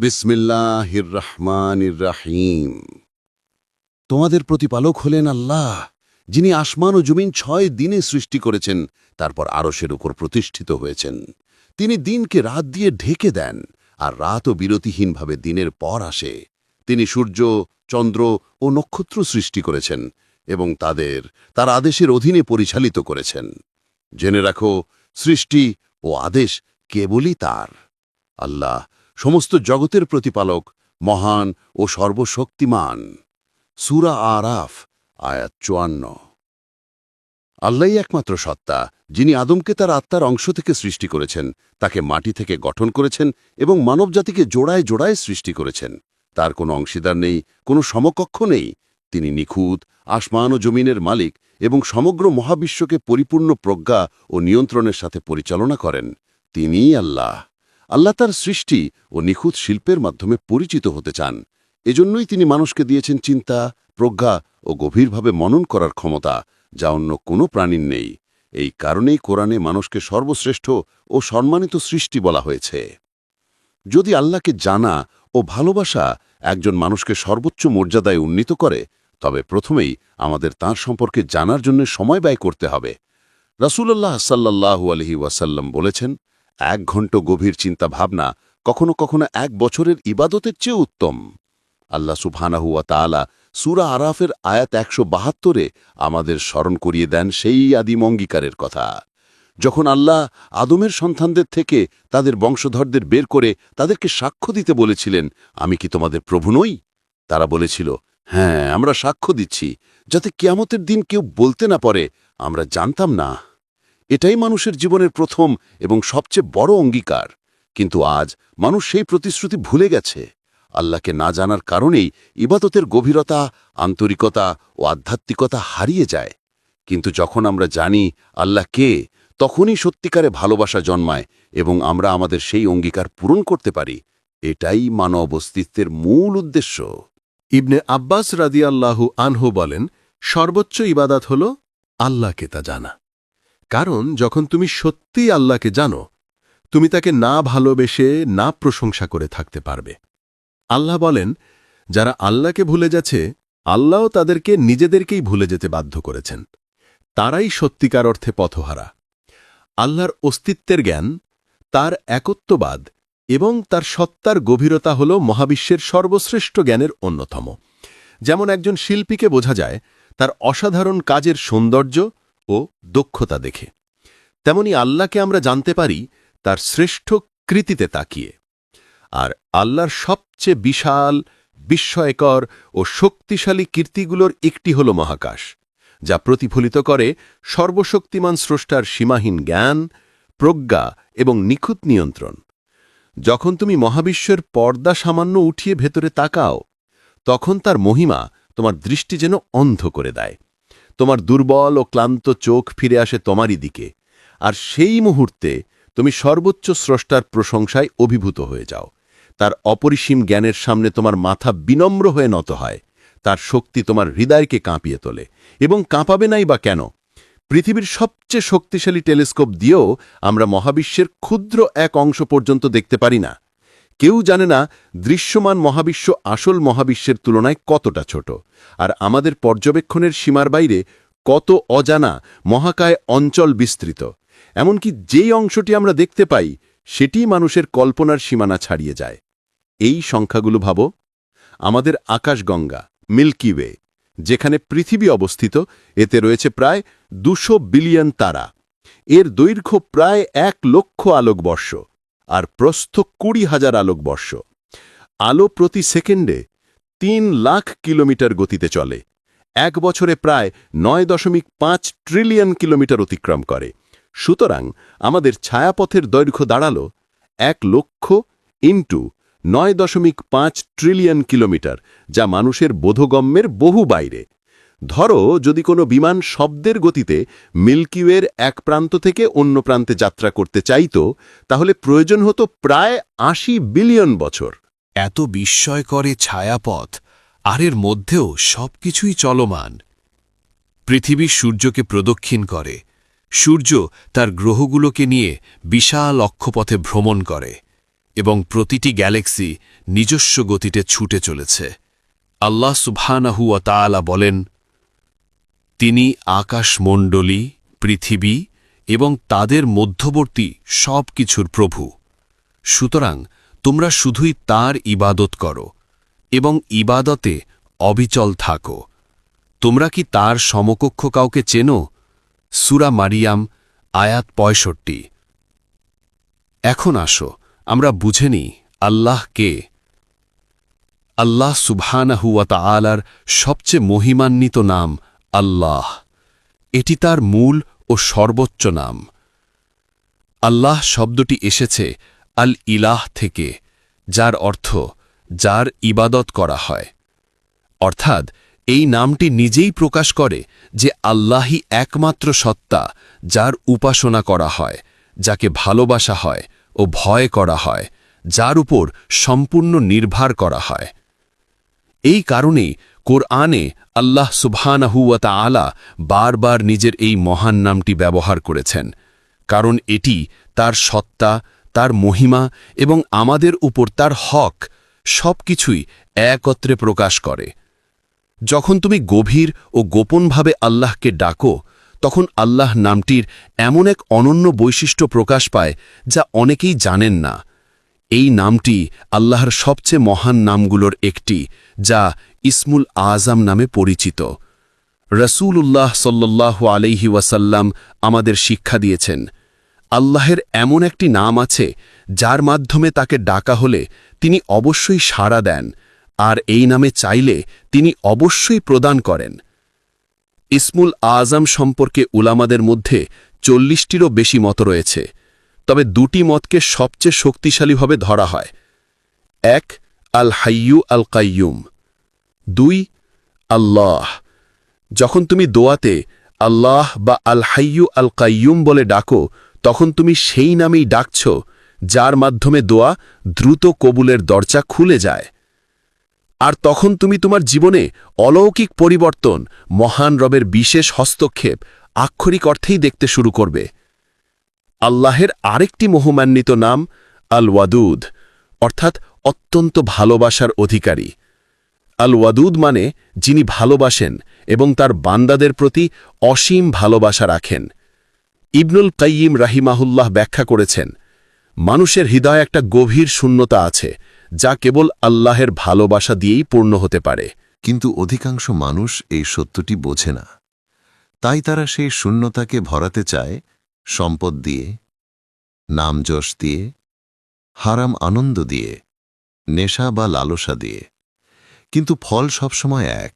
বিসমিল্লাহির রহমানির রহিম। তোমাদের প্রতিপালক হলেন আল্লাহ, যিনি আসমান ও জমিন 6 দিনে সৃষ্টি করেছেন, তারপর আরশের উপর প্রতিষ্ঠিত হয়েছেন। তিনি দিনকে রাত দিয়ে ঢেকে দেন, আর রাতও বিরতিহীনভাবে দিনের পর আসে। তিনি সূর্য, চন্দ্র ও নক্ষত্র সৃষ্টি করেছেন এবং তার আদেশের অধীনে পরিচালিত করেছেন। জেনে রাখো, সৃষ্টি ও আদেশ কেবলই তার। আল্লাহ সমস্ত জগতের প্রতিপালক, মহান ও সর্বশক্তিমান। সূরা আরাফ, আয়াত 54। আল্লাহই একমাত্র সত্তা, যিনি আদমকে তার আত্মার অংশ থেকে সৃষ্টি করেছেন, তাকে মাটি থেকে গঠন করেছেন এবং মানবজাতিকে জোড়ায় জোড়ায় সৃষ্টি করেছেন। তার কোনো অংশীদার নেই, কোনো সমকক্ষ নেই। তিনি নিখুঁত, আসমান ও জমিনের মালিক এবং সমগ্র মহাবিশ্বকে পরিপূর্ণ প্রজ্ঞা ও নিয়ন্ত্রণের সাথে পরিচালনা করেন। তিনিই আল্লাহ। আল্লাহ তার সৃষ্টি ও নিখুঁত শিল্পের মাধ্যমে পরিচিত হতে চান। এজন্যই তিনি মানুষকে দিয়েছেন চিন্তা, প্রজ্ঞা ও গভীরভাবে মনন করার ক্ষমতা, যা অন্য কোনো প্রাণীর নেই। এই কারণেই কোরআনে মানুষকে সর্বশ্রেষ্ঠ ও সম্মানিত সৃষ্টি বলা হয়েছে। যদি আল্লাহকে জানা ও ভালোবাসা একজন মানুষকে সর্বোচ্চ মর্যাদায় উন্নীত করে, তবে প্রথমেই আমাদের তাঁর সম্পর্কে জানার জন্য সময় ব্যয় করতে হবে। রাসূলুল্লাহ সাল্লাল্লাহু আলাইহি ওয়াসাল্লাম বলেছেন, 1 ঘণ্টা গভীর চিন্তা ভাবনা কখনো কখনো 1 বছরের ইবাদতের চেয়ে উত্তম। আল্লাহ সুবহানাহু ওয়া তাআলা সূরা আরাফের আয়াত 172-এ আমাদের স্মরণ করিয়ে দেন সেই আদিম অঙ্গীকারের কথা। যখন আল্লাহ আদমের সন্তানদের থেকে তাদের বংশধরদের বের করে তাদেরকে সাক্ষ্য দিতে বলেছিলেন, আমি কি তোমাদের প্রভু নই? তারা বলেছিল, হ্যাঁ, আমরা সাক্ষ্য দিচ্ছি, যাতে কিয়ামতের দিন কেউ বলতে না পারে আমরা জানতাম না। এটাই মানুষের জীবনের প্রথম এবং সবচেয়ে বড় অঙ্গীকার। কিন্তু আজ মানুষ সেই প্রতিশ্রুতি ভুলে গেছে। আল্লাহকে না জানার কারণেই ইবাদতের গভীরতা, আন্তরিকতা ও আধ্যাত্মিকতা হারিয়ে যায়। কিন্তু যখন আমরা জানি আল্লাহ কে, তখনই সত্যিকারে ভালোবাসা জন্মায় এবং আমরা আমাদের সেই অঙ্গীকার পূরণ করতে পারি। এটাই মানব অস্তিত্বের মূল উদ্দেশ্য। ইবনে আব্বাস রাদিয়াল্লাহু আনহু বলেন, সর্বোচ্চ ইবাদত হল আল্লাহকে তা জানা। কারণ যখন তুমি সত্যিই আল্লাহকে জানো, তুমি তাকে না ভালোবেসে, না প্রশংসা করে থাকতে পারবে। আল্লাহ বলেন, যারা আল্লাহকে ভুলে যাচ্ছে, আল্লাহও তাদেরকে নিজেদেরকেই ভুলে যেতে বাধ্য করেছেন। তারাই সত্যিকার অর্থে পথহারা। আল্লাহর অস্তিত্বের জ্ঞান, তার একত্ববাদ এবং তার সত্তার গভীরতা হল মহাবিশ্বের সর্বশ্রেষ্ঠ জ্ঞানের অন্যতম। যেমন একজন শিল্পীকে বোঝা যায় তার অসাধারণ কাজের সৌন্দর্য ও দক্ষতা দেখে, তেমনি আল্লাহকে আমরা জানতে পারি তার শ্রেষ্ঠ কৃতিতে তাকিয়ে। আর আল্লাহর সবচেয়ে বিশাল, বিস্ময়কর ও শক্তিশালী কীর্তিগুলোর একটি হল মহাকাশ, যা প্রতিফলিত করে সর্বশক্তিমান স্রষ্টার সীমাহীন জ্ঞান, প্রজ্ঞা এবং নিখুঁত নিয়ন্ত্রণ। যখন তুমি মহাবিশ্বের পর্দা সামান্য উঠিয়ে ভেতরে তাকাও, তখন তার মহিমা তোমার দৃষ্টি যেন অন্ধ করে দেয়। তোমার দুর্বল ও ক্লান্ত চোখ ফিরে আসে তোমারই দিকে, আর সেই মুহূর্তে তুমি সর্বোচ্চ স্রষ্টার প্রশংসায় অভিভূত হয়ে যাও। তার অপরিসীম জ্ঞানের সামনে তোমার মাথা বিনম্র হয়ে নত হয়। তার শক্তি তোমার হৃদয়কে কাঁপিয়ে তোলে, এবং কাঁপাবে নাই বা কেন? পৃথিবীর সবচেয়ে শক্তিশালী টেলিস্কোপ দিয়েও আমরা মহাবিশ্বের ক্ষুদ্র এক অংশ পর্যন্ত দেখতে পারি না। কেউ জানে না দৃশ্যমান মহাবিশ্ব আসল মহাবিশ্বের তুলনায় কতটা ছোট, আর আমাদের পর্যবেক্ষণের সীমার বাইরে কত অজানা মহাকায় অঞ্চল বিস্তৃত। এমনকি যেই অংশটি আমরা দেখতে পাই, সেটিই মানুষের কল্পনার সীমানা ছাড়িয়ে যায়। এই সংখ্যাগুলো ভাবো। আমাদের আকাশগঙ্গা মিল্কি ওয়ে, যেখানে পৃথিবী অবস্থিত, এতে রয়েছে প্রায় 200 বিলিয়ন তারা। এর দৈর্ঘ্য প্রায় 1 লক্ষ আলোকবর্ষ আর প্রস্থ 20,000 আলোকবর্ষ। আলো প্রতি সেকেন্ডে 3 লাখ কিলোমিটার গতিতে চলে। 1 বছরে প্রায় 9.5 ট্রিলিয়ন কিলোমিটার অতিক্রম করে। সুতরাং আমাদের ছায়াপথের দৈর্ঘ্য দাঁড়ালো 1 লক্ষ ইন্টু 9.5 ট্রিলিয়ন কিলোমিটার, যা মানুষের বোধগম্যের বহু বাইরে। ধরো, যদি কোনো বিমান শব্দের গতিতে মিল্কি ওয়ের এক প্রান্ত থেকে অন্য প্রান্তে যাত্রা করতে চাইত, তাহলে প্রয়োজন হতো প্রায় 80 বিলিয়ন বছর। এত বিস্ময়করে ছায়াপথ, আর এর মধ্যেও সবকিছুই চলমান। পৃথিবী সূর্যকে প্রদক্ষিণ করে, সূর্য তার গ্রহগুলোকে নিয়ে বিশাল অক্ষপথে ভ্রমণ করে। এবং প্রতিটি গ্যালাক্সি নিজস্ব গতিতে ছুটে চলেছে। আল্লাহ সুবহানাহু ওয়া তাআলা বলেন, তিনি আকাশমণ্ডলী, পৃথিবী এবং তাদের মধ্যবর্তী সব কিছুর প্রভু। সুতরাং তোমরা শুধুই তাঁর ইবাদত করো এবং ইবাদতে অবিচল থাকো। তোমরা কি তার সমকক্ষ কাউকে চেনো? সূরা মারিয়াম আয়াত ৬৫। এখন আসো আমরা বুঝে নিই আল্লাহ কে। আল্লাহ সুবহানাহু ওয়া তাআলার সবচেয়ে মহিমান্বিত নাম আল্লাহ। এটি তার মূল ও সর্বোচ্চ নাম। আল্লাহ শব্দটি এসেছে আল ইলাহ থেকে, যার অর্থ যার ইবাদত করা হয়। অর্থাৎ এই নামটি নিজেই প্রকাশ করে যে আল্লাহই একমাত্র সত্তা যার উপাসনা করা হয়, যাকে ভালোবাসা হয় ও ভয় করা হয়, যার উপর সম্পূর্ণ নির্ভর করা হয়। এই কারণেই কোরআনে আল্লাহ সুবহানাহু ওয়া তাআলা বারবার নিজের এই মহান নামটি ব্যবহার করেছেন, কারণ এটি তার সত্তা, তার মহিমা এবং আমাদের উপর তার হক সবকিছুই একত্রে প্রকাশ করে। যখন তুমি গভীর ও গোপনভাবে আল্লাহকে ডাকো, তখন আল্লাহ নামটির এমন এক অনন্য বৈশিষ্ট্য প্রকাশ পায় যা অনেকেই জানেন না। এই নামটি আল্লাহর সবচেয়ে মহান নামগুলোর একটি, যা ইসমুল আজম নামে পরিচিত। রাসূলুল্লাহ সাল্লাল্লাহু আলাইহি ওয়াসাল্লাম আমাদের শিক্ষা দিয়েছেন, আল্লাহের এমন একটি নাম আছে যার মাধ্যমে তাকে ডাকা হলে তিনি অবশ্যই সাড়া দেন, আর এই নামে চাইলে তিনি অবশ্যই প্রদান করেন। ইসমুল আজম সম্পর্কে উলামাদের মধ্যে ৪০টিরও বেশি মত রয়েছে, তবে দুটি মতকে সবচেয়ে শক্তিশালীভাবে ধরা হয়। ১ আল হাইয়ু আল কাইয়ুম, ২ আল্লাহ। যখন তুমি দোয়াতে আল্লাহ বা আল হাইয়ু আল কাইয়ুম বলে ডাকো, তখন তুমি সেই নামেই ডাকছ যার মাধ্যমে দোয়া দ্রুত কবুলের দরজা খুলে যায়। আর তখন তুমি তোমার জীবনে অলৌকিক পরিবর্তন, মহান রবের বিশেষ হস্তক্ষেপ আক্ষরিক অর্থেই দেখতে শুরু করবে। আল্লাহের আরেকটি মহিমান্বিত নাম আল ওয়াদুদ, অর্থাৎ অত্যন্ত ভালোবাসার অধিকারী। আল ওয়াদুদ মানে যিনি ভালোবাসেন এবং তার বান্দাদের প্রতি অসীম ভালোবাসা রাখেন। ইবনুল কাইয়িম রাহিমাহুল্লাহ ব্যাখ্যা করেছেন, মানুষের হৃদয়ে একটা গভীর শূন্যতা আছে যা কেবল আল্লাহের ভালোবাসা দিয়েই পূর্ণ হতে পারে। কিন্তু অধিকাংশ মানুষ এই সত্যটি বোঝে না, তাই তারা সেই শূন্যতাকে ভরাতে চায় সম্পদ দিয়ে, নামযশ দিয়ে, হারাম আনন্দ দিয়ে, নেশা বা লালসা দিয়ে। কিন্তু ফল সবসময় এক,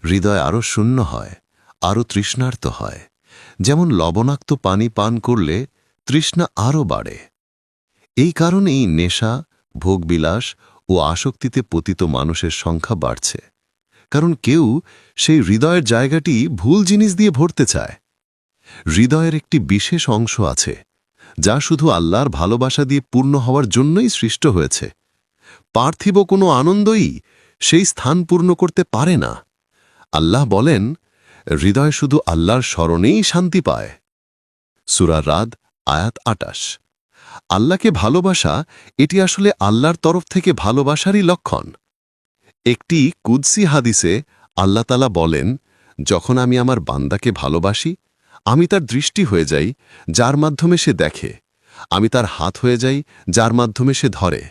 হৃদয় আরও শূন্য হয়, আরও তৃষ্ণার্ত হয়। যেমন লবণাক্ত পানি পান করলে তৃষ্ণা আরও বাড়ে। এই কারণেই নেশা, ভোগবিলাস ও আসক্তিতে পতিত মানুষের সংখ্যা বাড়ছে, কারণ কেউ সেই হৃদয়ের জায়গাটি ভুল জিনিস দিয়ে ভরতে চায়। হৃদয়ের একটি বিশেষ অংশ আছে যা শুধু আল্লাহর ভালোবাসা দিয়ে পূর্ণ হওয়ার জন্যই সৃষ্ট হয়েছে। পার্থিব কোনো আনন্দই সেই স্থান পূর্ণ করতে পারে না। আল্লাহ বলেন, হৃদয় শুধু আল্লাহর স্মরণেই শান্তি পায়। সূরা রাদ আয়াত ২৮। আল্লাহকে ভালোবাসা, এটি আসলে আল্লাহর তরফ থেকে ভালোবাসারই লক্ষণ। একটি কুদসি হাদিসে আল্লাহ তাআলা বলেন, যখন আমি আমার বান্দাকে ভালোবাসি, আমি তার দৃষ্টি হয়ে যাই যার মাধ্যমে সে দেখে, আমি তার হাত হয়ে যাই যার মাধ্যমে সে ধরে,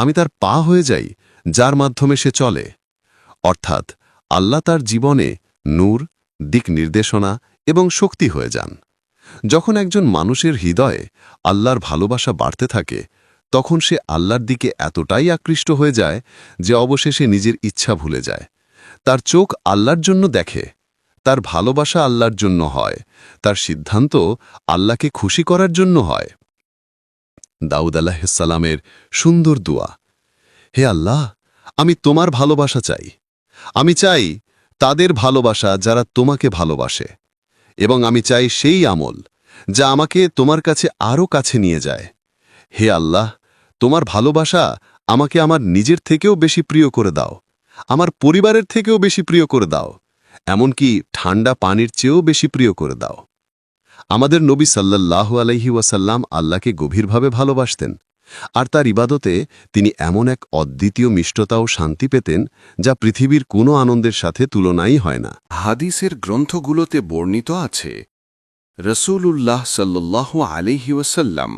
আমি তার পা হয়ে যাই যার মাধ্যমে সে চলে। অর্থাৎ আল্লাহ তার জীবনে নূর, দিক নির্দেশনা এবং শক্তি হয়ে যান। যখন একজন মানুষের হৃদয়ে আল্লাহর ভালোবাসা বাড়তে থাকে, তখন সে আল্লাহর দিকে এতটাই আকৃষ্ট হয়ে যায় যে অবশেষে নিজের ইচ্ছা ভুলে যায়। তার চোখ আল্লাহর জন্য দেখে, তার ভালোবাসা আল্লাহর জন্য হয়, তার সিদ্ধান্ত আল্লাহকে খুশি করার জন্য হয়। দাউদ আলাইহিস সালামের সুন্দর দোয়া, হে আল্লাহ, আমি তোমার ভালোবাসা চাই। আমি চাই তাদের ভালোবাসা যারা তোমাকে ভালোবাসে, এবং আমি চাই সেই আমল যা আমাকে তোমার কাছে আরও কাছে নিয়ে যায়। হে আল্লাহ, তোমার ভালোবাসা আমাকে আমার নিজের থেকেও বেশি প্রিয় করে দাও, আমার পরিবারের থেকেও বেশি প্রিয় করে দাও, এমনকি ঠান্ডা পানির চেয়েও বেশি প্রিয় করে দাও। আমাদের নবী সাল্লাল্লাহু আলাইহি ওয়াসাল্লাম আল্লাহকে গভীরভাবে ভালোবাসতেন। আর তার ইবাদতে তিনি এমন এক অদ্বিতীয় মিষ্টতা ও শান্তি পেতেন যা পৃথিবীর কোনো আনন্দের সাথে তুলনাই হয় না। হাদিসের গ্রন্থগুলোতে বর্ণিত আছে রসূলুল্লাহ সাল্লাল্লাহু আলাইহি ওয়াসাল্লাম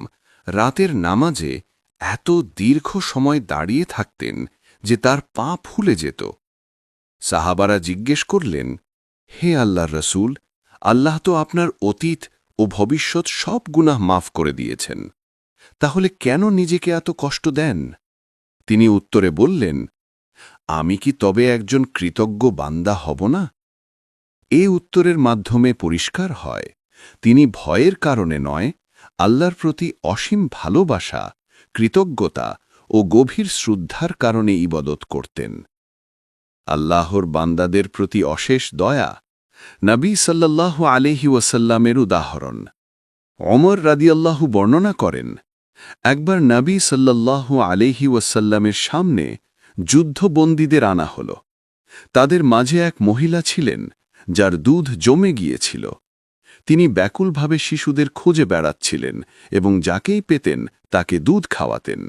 রাতের নামাজে এত দীর্ঘ সময় দাঁড়িয়ে থাকতেন যে তার পা ফুলে যেত। সাহাবারা জিজ্ঞেস করলেন, হে আল্লাহর রসূল, আল্লাহ তো আপনার অতীত ও ভবিষ্যৎ সব গুনাহ মাফ করে দিয়েছেন, তাহলে কেন নিজেকে এত কষ্ট দেন? তিনি উত্তরে বললেন, আমি কি তবে একজন কৃতজ্ঞ বান্দা হব না? এ উত্তরের মাধ্যমে পরিষ্কার হয় তিনি ভয়ের কারণে নয়, আল্লাহর প্রতি অসীম ভালোবাসা, কৃতজ্ঞতা ও গভীর শ্রদ্ধার কারণে ইবাদত করতেন। আল্লাহর বান্দাদের প্রতি অশেষ দয়া। নবী সাল্লাল্লাহু আলাইহি ওয়াসাল্লামের উদাহরণ ওমর রাদিয়াল্লাহু বর্ণনা করেন, একবার নবী সাল্লাল্লাহু আলাইহি ওয়াসাল্লামের সামনে যুদ্ধবন্দীদের আনা হল। তাদের মাঝে এক মহিলা ছিলেন যার দুধ জমে গিয়েছিল। তিনি ব্যাকুলভাবে শিশুদের খুঁজে বেড়াচ্ছিলেন এবং যাকেই পেতেন তাকে দুধ খাওয়াতেন।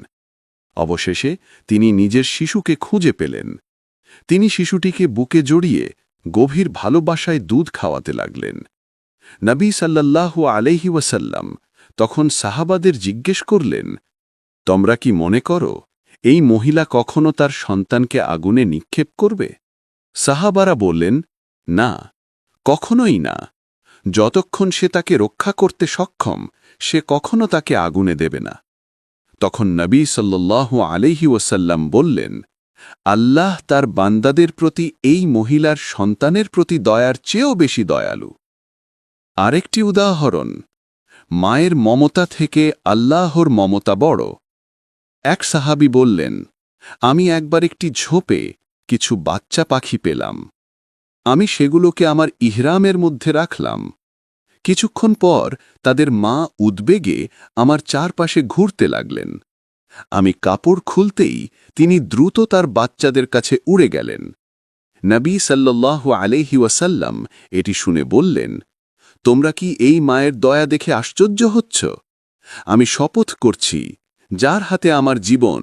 অবশেষে তিনি নিজের শিশুকে খুঁজে পেলেন। তিনি শিশুটিকে বুকে জড়িয়ে গভীর ভালোবাসায় দুধ খাওয়াতে লাগলেন। নবী সাল্লাল্লাহু আলাইহি ওয়াসাল্লাম তখন সাহাবাদের জিজ্ঞেস করলেন, তোমরা কি মনে করো এই মহিলা কখনো তার সন্তানকে আগুনে নিক্ষেপ করবে? সাহাবারা বললেন, না, কখনোই না। যতক্ষণ সে তাকে রক্ষা করতে সক্ষম, সে কখনো তাকে আগুনে দেবে না। তখন নবী সাল্লাল্লাহু আলাইহি ওয়াসাল্লাম বললেন, আল্লাহ তার বান্দাদের প্রতি এই মহিলার সন্তানের প্রতি দয়ার চেয়েও বেশি দয়ালু। আরেকটি উদাহরণ, মায়ের মমতা থেকে আল্লাহর মমতা বড়। এক সাহাবী বললেন, আমি একবার একটি ঝোপে কিছু বাচ্চা পাখি পেলাম। আমি সেগুলোকে আমার ইহরামের মধ্যে রাখলাম। কিছুক্ষণ পর তাদের মা উদ্বেগে আমার চারপাশে ঘুরতে লাগলেন। আমি কাপড় খুলতেই তিনি দ্রুত তার বাচ্চাদের কাছে উড়ে গেলেন। নবী সাল্লাল্লাহু আলাইহি ওয়াসাল্লাম এটি শুনে বললেন, তোমরা কি এই মায়ের দয়া দেখে আশ্চর্য হচ্ছ? আমি শপথ করছি, যার হাতে আমার জীবন,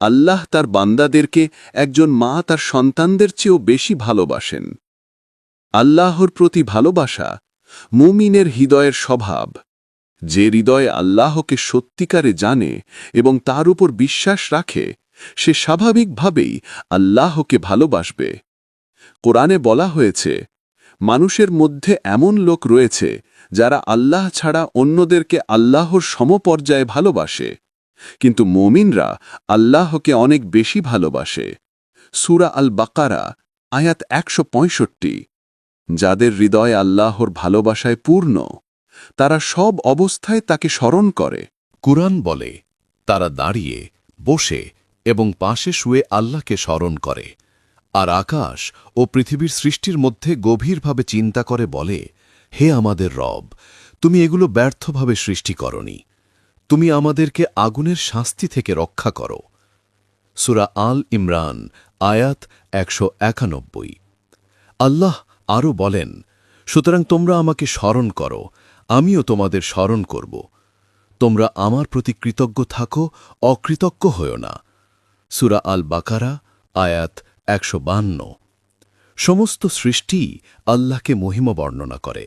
আল্লাহ তার বান্দাদেরকে একজন মা তার সন্তানদের চেয়েও বেশি ভালোবাসেন। আল্লাহর প্রতি ভালোবাসা মুমিনের হৃদয়ের স্বভাব। যে হৃদয় আল্লাহকে সত্যিকারে জানে এবং তার উপর বিশ্বাস রাখে, সে স্বাভাবিকভাবেই আল্লাহকে ভালোবাসবে। কোরআনে বলা হয়েছে, মানুষের মধ্যে এমন লোক রয়েছে যারা আল্লাহ ছাড়া অন্যদেরকে আল্লাহর সমপর্যায়ে ভালোবাসে, কিন্তু মুমিনরা আল্লাহকে অনেক বেশি ভালোবাসে। সূরা আল বাকারা আয়াত ১৬৫। যাদের হৃদয় আল্লাহর ভালোবাসায় পূর্ণ, তারা সব অবস্থায় তাকে স্মরণ করে। কুরআন বলে, তারা দাঁড়িয়ে, বসে এবং পাশে শুয়ে আল্লাহকে স্মরণ করে, আর আকাশ ও পৃথিবীর সৃষ্টির মধ্যে গভীরভাবে চিন্তা করে বলে, হে আমাদের রব, তুমি এগুলো ব্যর্থভাবে সৃষ্টি করনি। তুমি আমাদেরকে আগুনের শাস্তি থেকে রক্ষা করো। সূরা আল ইমরান আয়াত ১৯১। আল্লাহ আরও বলেন, সুতরাং তোমরা আমাকে স্মরণ করো, আমিও তোমাদের স্মরণ করব। তোমরা আমার প্রতি কৃতজ্ঞ থাকো, অকৃতজ্ঞ হও না। সূরা আল বাকারা আয়াত ১৫২। সমস্ত সৃষ্টি আল্লাহকে মহিমা বর্ণনা করে।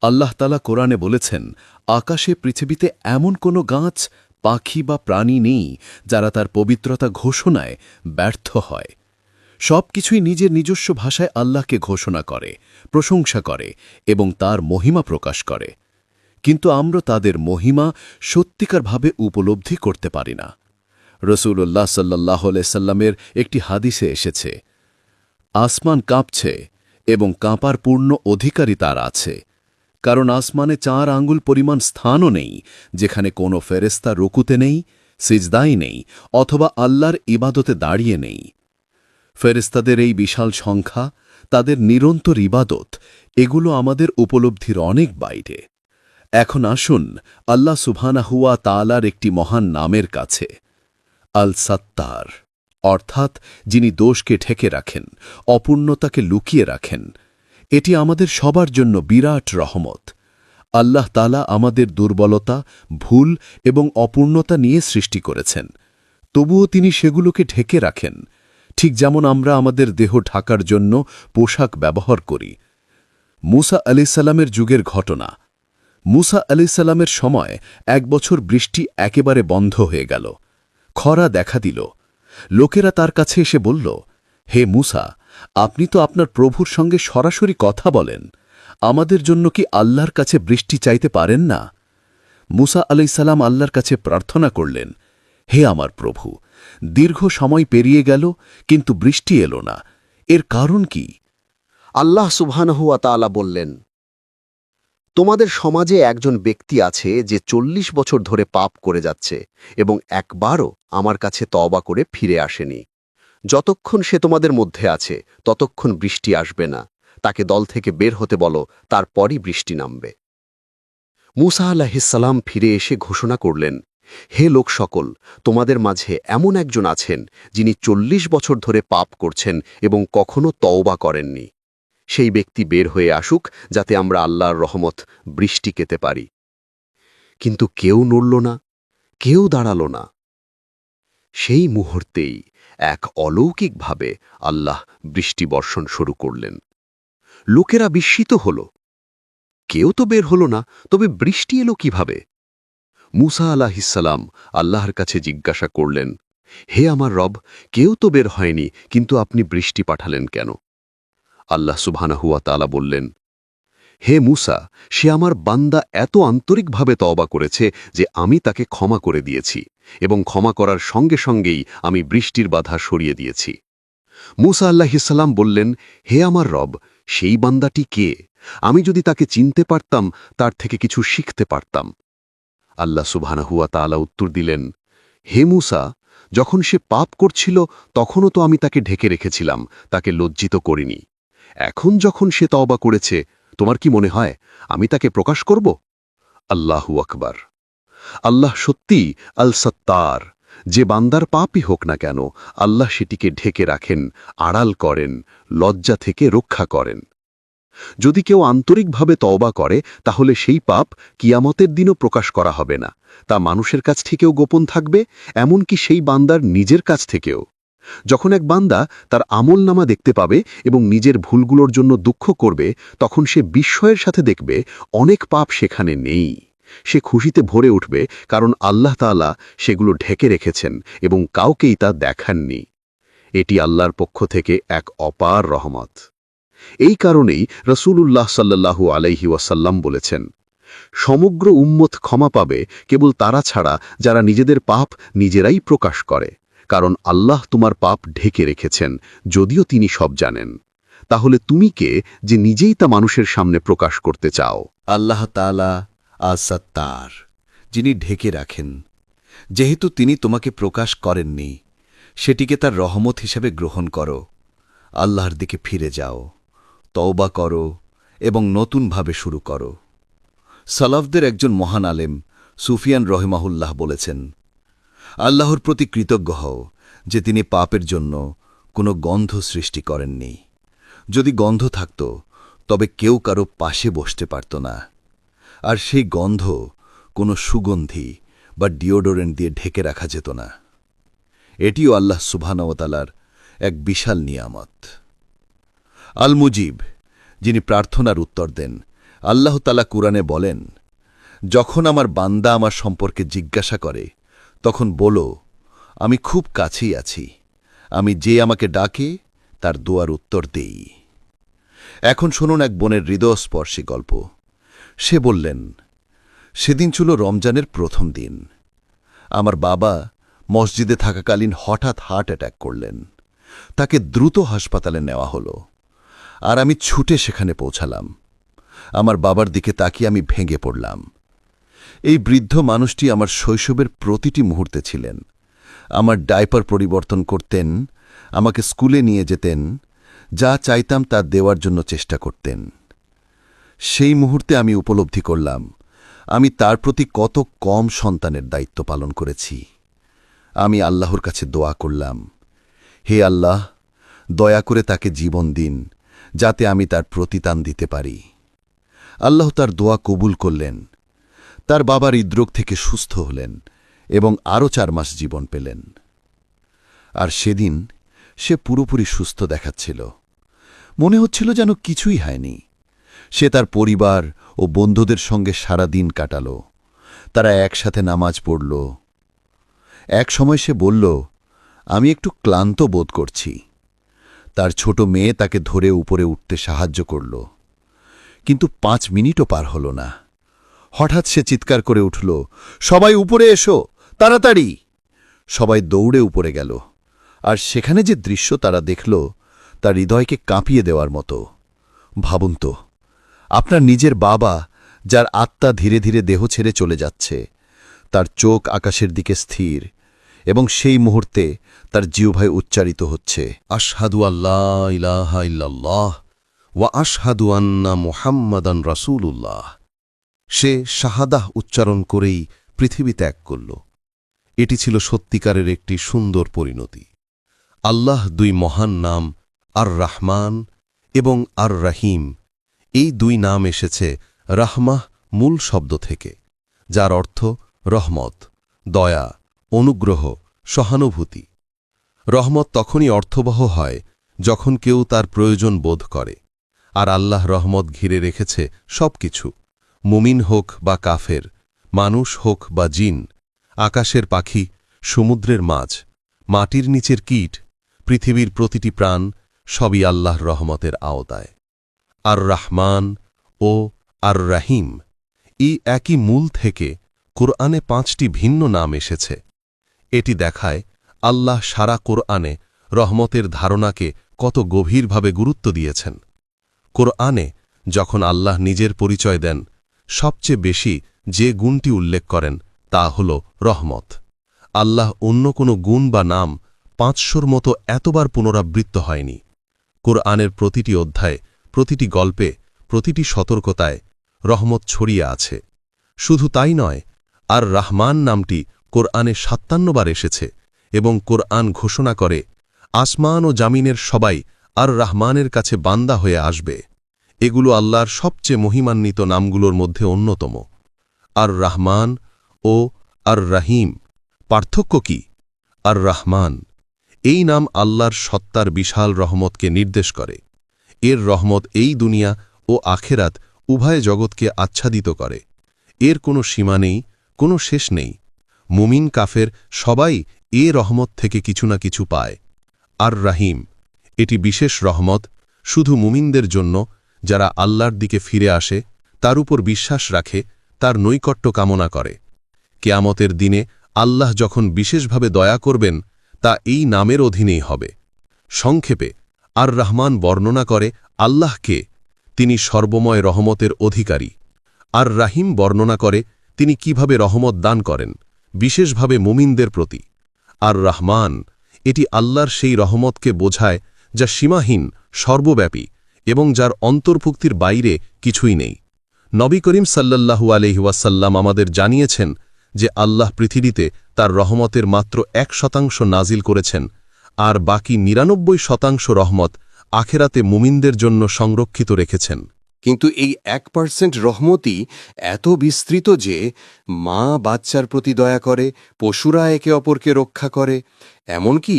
আল্লাহ তাআলা কোরআনে বলেছেন, আকাশে পৃথিবীতে এমন কোনো গাছ, পাখি বা প্রাণী নেই যারা তার পবিত্রতা ঘোষণায় ব্যর্থ হয়। সব কিছুই নিজের নিজস্ব ভাষায় আল্লাহকে ঘোষণা করে, প্রশংসা করে এবং তার মহিমা প্রকাশ করে, কিন্তু আমরা তাদের মহিমা সত্যিকারভাবে উপলব্ধি করতে পারি না। রাসূলুল্লাহ সাল্লাল্লাহু আলাইহি সাল্লামের একটি হাদিসে এসেছে, আসমান কাঁপছে এবং কাঁপার পূর্ণ অধিকারী তার আছে, কারণ আসমানে ৪ আঙ্গুল পরিমাণ স্থানও নেই যেখানে কোনো ফেরেশতা রুকুতে নেই, সিজদায় নেই অথবা আল্লাহর ইবাদতে দাঁড়িয়ে নেই। ফেরেশতাদের এই বিশাল সংখ্যা, তাদের নিরন্তর ইবাদত, এগুলো আমাদের উপলব্ধির অনেক বাইরে। এখন আসুন আল্লাহ সুবহানাহু ওয়া তাআলার একটি মহান নামের কাছে, আল সাত্তার, অর্থাৎ যিনি দোষকে ঢেকে রাখেন, অপূর্ণতাকে লুকিয়ে রাখেন। এটি আমাদের সবার জন্য বিরাট রহমত। আল্লাহ তাআলা আমাদের দুর্বলতা, ভুল এবং অপূর্ণতা নিয়ে সৃষ্টি করেছেন। তবুও তিনি সেগুলোকে ঢেকে রাখেন, ঠিক যেমন আমরা আমাদের দেহ ঢাকার জন্য পোশাক ব্যবহার করি। মুসা আলাইসাল্লামের যুগের ঘটনা। মুসা আলাইসাল্লামের সময় 1 বছর বৃষ্টি একেবারে বন্ধ হয়ে গেল। খরা দেখা দিল। লোকেরা তার কাছে এসে বলল, হে মুসা, আপনি তো আপনার প্রভুর সঙ্গে সরাসরি কথা বলেন, আমাদের জন্য কি আল্লাহর কাছে বৃষ্টি চাইতে পারেন না? মুসা আলাইসাল্লাম আল্লাহর কাছে প্রার্থনা করলেন, হে আমার প্রভু, দীর্ঘ সময় পেরিয়ে গেল কিন্তু বৃষ্টি এলো না, এর কারণ কি? আল্লাহ সুবহানাহু ওয়া তাআলা বললেন, তোমাদের সমাজে একজন ব্যক্তি আছে যে 40 বছর ধরে পাপ করে যাচ্ছে এবং একবারও আমার কাছে তওবা করে ফিরে আসেনি। যতক্ষণ সে তোমাদের মধ্যে আছে ততক্ষণ বৃষ্টি আসবে না, তাকে দল থেকে বের হতে বলো, তারপরই বৃষ্টি নামবে। মূসা আলাইহিসসালাম ফিরে এসে ঘোষণা করলেন, হে লোক সকল, তোমাদের মাঝে এমন একজন আছেন যিনি 40 বছর ধরে পাপ করছেন এবং কখনো তওবা করেননি। সেই ব্যক্তি বের হয়ে আসুক যাতে আমরা আল্লাহর রহমত বৃষ্টি পেতে পারি। কিন্তু কেউ নড়ল না, কেউ দাঁড়াল না। সেই মুহূর্তেই এক অলৌকিকভাবে আল্লাহ বৃষ্টি বর্ষণ শুরু করলেন। লোকেরা বিস্মিত হল। কেউ তো বের হল না, তবে বৃষ্টি এলো কিভাবে? মূসা আলাইহিসসালাম আল্লাহর কাছে জিজ্ঞাসা করলেন, হে আমার রব, কেউ তো বের হয়নি, কিন্তু আপনি বৃষ্টি পাঠালেন কেন? আল্লাহ সুবহানাহু ওয়া তাআলা বললেন, হে মূসা, সে আমার বান্দা এত আন্তরিকভাবে তওবা করেছে যে আমি তাকে ক্ষমা করে দিয়েছি এবং ক্ষমা করার সঙ্গে সঙ্গেই আমি বৃষ্টির বাধা সরিয়ে দিয়েছি। মূসা আলাইহিসসালাম বললেন, হে আমার রব, সেই বান্দাটি কে? আমি যদি তাকে চিনতে পারতাম, তার থেকে কিছু শিখতে পারতাম। আল্লাহ সুবহানাহু ওয়া তাআলা উত্তর দিলেন, হে মূসা, যখন সে পাপ করছিল তখনও তো আমি তাকে ঢেকে রেখেছিলাম, তাকে লজ্জিত করিনি। এখন যখন সে তওবা করেছে, তোমার কি মনে হয় আমি তাকে প্রকাশ করব? আল্লাহু আকবার। আল্লাহ সত্যি আল সত্তার। যে বান্দার পাপই হোক না কেন, আল্লাহ সেটিকে ঢেকে রাখেন, আড়াল করেন, লজ্জা থেকে রক্ষা করেন। যদি কেউ আন্তরিকভাবে তওবা করে তাহলে সেই পাপ কিয়ামতের দিনও প্রকাশ করা হবে না, তা মানুষের কাছ থেকেও গোপন থাকবে, এমনকি সেই বান্দার নিজের কাছ থেকেও। যখন এক বান্দা তার আমলনামা দেখতে পাবে এবং নিজের ভুলগুলোর জন্য দুঃখ করবে, তখন সে বিস্ময়ের সাথে দেখবে অনেক পাপ সেখানে নেই। সে খুশিতে ভরে উঠবে, কারণ আল্লাহ তাআলা সেগুলো ঢেকে রেখেছেন এবং কাউকেই তা দেখাননি। এটি আল্লাহর পক্ষ থেকে এক অপার রহমত। এই কারণেই রাসূলুল্লাহ সাল্লাল্লাহু আলাইহি ওয়াসাল্লাম বলেছেন, সমগ্র উম্মত ক্ষমা পাবে কেবল তারা ছাড়া যারা নিজেদের পাপ নিজেরাই প্রকাশ করে, কারণ আল্লাহ তোমার পাপ ঢেকে রেখেছেন, যদিও তিনি সব জানেন। তাহলে তুমি কে যে নিজেই তা মানুষের সামনে প্রকাশ করতে চাও? আল্লাহ তাআলা আস-সাত্তার, যিনি ঢেকে রাখেন। যেহেতু তিনি তোমাকে প্রকাশ করেননি, সেটিকে তার রহমত হিসেবে গ্রহণ করো। আল্লাহর দিকে ফিরে যাও, তওবা করো এবং নতুনভাবে শুরু করো। সালাফদের একজন মহান আলেম সুফিয়ান রহিমাহুল্লাহ বলেছেন, আল্লাহর প্রতি কৃতজ্ঞ হও যে তিনি পাপের জন্য কোনো গন্ধ সৃষ্টি করেননি। যদি গন্ধ থাকত তবে কেউ কারো পাশে বসতে পারত না, আর সেই গন্ধ কোনো সুগন্ধি বা ডিওডোরেন্ট দিয়ে ঢেকে রাখা যেত না। এটিও আল্লাহ সুবহানাহু ওয়া তাআলার এক বিশাল নিয়ামত। আল মুজিব, যিনি প্রার্থনার উত্তর দেন, আল্লাহ তাআলা কুরআনে বলেন, যখন আমার বান্দা আমার সম্পর্কে জিজ্ঞাসা করে তখন বলো, আমি খুব কাছেই আছি, আমি যে আমাকে ডাকে তার দোয়ার উত্তর দেই। এখন শুনুন এক বোনের হৃদয়স্পর্শী গল্প। সে বললেন, সেদিন ছিল রমজানের প্রথম দিন। আমার বাবা মসজিদে থাকাকালীন হঠাৎ হার্ট অ্যাটাক করলেন। তাকে দ্রুত হাসপাতালে নেওয়া হলো, আর আমি ছুটে সেখানে পৌঁছালাম। আমার বাবার দিকে তাকিয়ে আমি ভেঙে পড়লাম। এই বৃদ্ধ মানুষটি আমার শৈশবের প্রতিটি মুহূর্তে ছিলেন। আমার ডায়পার পরিবর্তন করতেন, আমাকে স্কুলে নিয়ে যেতেন, যা চাইতাম তা দেওয়ার জন্য চেষ্টা করতেন। সেই মুহূর্তে আমি উপলব্ধি করলাম আমি তার প্রতি কত কম সন্তানের দায়িত্ব পালন করেছি। আমি আল্লাহর কাছে দোয়া করলাম, হে আল্লাহ, দয়া করে তাকে জীবন দিন যাতে আমি তার প্রতিদান দিতে পারি। আল্লাহ তার দোয়া কবুল করলেন। তার বাবা হৃদরোগ থেকে সুস্থ হলেন এবং আরও 4 মাস জীবন পেলেন। আর সেদিন সে পুরোপুরি সুস্থ দেখাচ্ছিল। মনে হচ্ছিল যেন কিছুই হয়নি। সে তার পরিবার ও বন্ধুদের সঙ্গে সারা দিন কাটাল। তারা একসাথে নামাজ পড়ল। এক সময় সে বলল, আমি একটু ক্লান্ত বোধ করছি। তার ছোট মেয়ে তাকে ধরে উপরে উঠতে সাহায্য করল। কিন্তু 5 মিনিটও পার হল না। হঠাৎ সে চিৎকার করে উঠল, সবাই উপরে এসো, তাড়াতাড়ি! সবাই দৌড়ে উপরে গেল। আর সেখানে যে দৃশ্য তারা দেখল তার হৃদয়কে কাঁপিয়ে দেওয়ার মতো। ভাবুন তো, আপনার নিজের বাবা, যার আত্মা ধীরে ধীরে দেহ ছেড়ে চলে যাচ্ছে, তার চোখ আকাশের দিকে স্থির, এবং সেই মুহূর্তে তার জিহ্বায় উচ্চারিত হচ্ছে, আশহাদু আল্লাহ ইলাহা ইল্লাল্লাহ ওয়া আশহাদু আন্না মুহাম্মাদান রাসূলুল্লাহ। সে শাহাদাহ উচ্চারণ করেই পৃথিবী ত্যাগ করল। এটি ছিল সত্যিকারের একটি সুন্দর পরিণতি। আল্লাহ 2 মহান নাম, আর রাহমান এবং আর রাহিম। এই 2 নাম এসেছে রাহমাহ মূল শব্দ থেকে, যার অর্থ রহমত, দয়া, অনুগ্রহ, সহানুভূতি। রহমত তখনই অর্থবহ হয় যখন কেউ তার প্রয়োজন বোধ করে। আর আল্লাহ রহমত ঘিরে রেখেছে সবকিছু, মুমিন হোক বা কাফের, মানুষ হোক বা জিন, আকাশের পাখি, সমুদ্রের মাছ, মাটির নিচের কীট, পৃথিবীর প্রতিটি প্রাণ, সবই আল্লাহর রহমতের আওতায়। আর রাহমান ও আর রাহিম, এই একই মূল থেকে কোরআনে 5টি ভিন্ন নাম এসেছে। এটি দেখায় আল্লাহ সারা কোরআনে রহমতের ধারণাকে কত গভীরভাবে গুরুত্ব দিয়েছেন। কোরআনে যখন আল্লাহ নিজের পরিচয় দেন, সবচেয়ে বেশি যে গুণটি উল্লেখ করেন তা হল রহমত। আল্লাহ অন্য কোনো গুণ বা নাম 500র মতো এতবার পুনরাবৃত্ত হয়নি। কোরআনের প্রতিটি অধ্যায়ে, প্রতিটি গল্পে, প্রতিটি সতর্কতায় রহমত ছড়িয়ে আছে। শুধু তাই নয়, আর রাহমান নামটি কোরআনে 57 বার এসেছে এবং কোরআন ঘোষণা করে, আসমান ও জামিনের সবাই আর রাহমানের কাছে বান্দা হয়ে আসবে। এগুলো আল্লাহর সবচেয়ে মহিমান্বিত নামগুলোর মধ্যে অন্যতম। আর রাহমান ও আর রাহিম পার্থক্য কি? আর রাহমান এই নাম আল্লাহর সত্তার বিশাল রহমতকে নির্দেশ করে। এর রহমত এই দুনিয়া ও আখেরাত উভয় জগৎকে আচ্ছাদিত করে। এর কোনো সীমা নেই, কোনো শেষ নেই। মুমিন কাফের সবাই এ রহমত থেকে কিছু না কিছু পায়। আর রাহিম এটি বিশেষ রহমত শুধু মুমিনদের জন্য, যারা আল্লাহর দিকে ফিরে আসে, তার উপর বিশ্বাস রাখে, তার নৈকট্য কামনা করে। কিয়ামতের দিনে আল্লাহ যখন বিশেষভাবে দয়া করবেন, তা এই নামের অধীনেই হবে। সংক্ষেপে, আর রহমান বর্ণনা করে আল্লাহকে, তিনি সর্বময় রহমতের অধিকারী। আর রাহিম বর্ণনা করে তিনি কিভাবে রহমত দান করেন, বিশেষভাবে মুমিনদের প্রতি। আর রহমান এটি আল্লাহর সেই রহমতকে বোঝায় যা সীমাহীন, সর্বব্যাপী এবং যার অন্তর্ভুক্তির বাইরে কিছুই নেই। নবী করিম সাল্লাল্লাহু আলাইহি ওয়াসাল্লাম আমাদের জানিয়েছেন যে আল্লাহ পৃথিবীতে তার রহমতের মাত্র 1% নাজিল করেছেন, আর বাকি 99% রহমত আখেরাতে মুমিনদের জন্য সংরক্ষিত রেখেছেন। কিন্তু এই 1% রহমতই এত বিস্তৃত যে মা বাচ্চার প্রতি দয়া করে, পশুরা একে অপরকে রক্ষা করে, এমনকি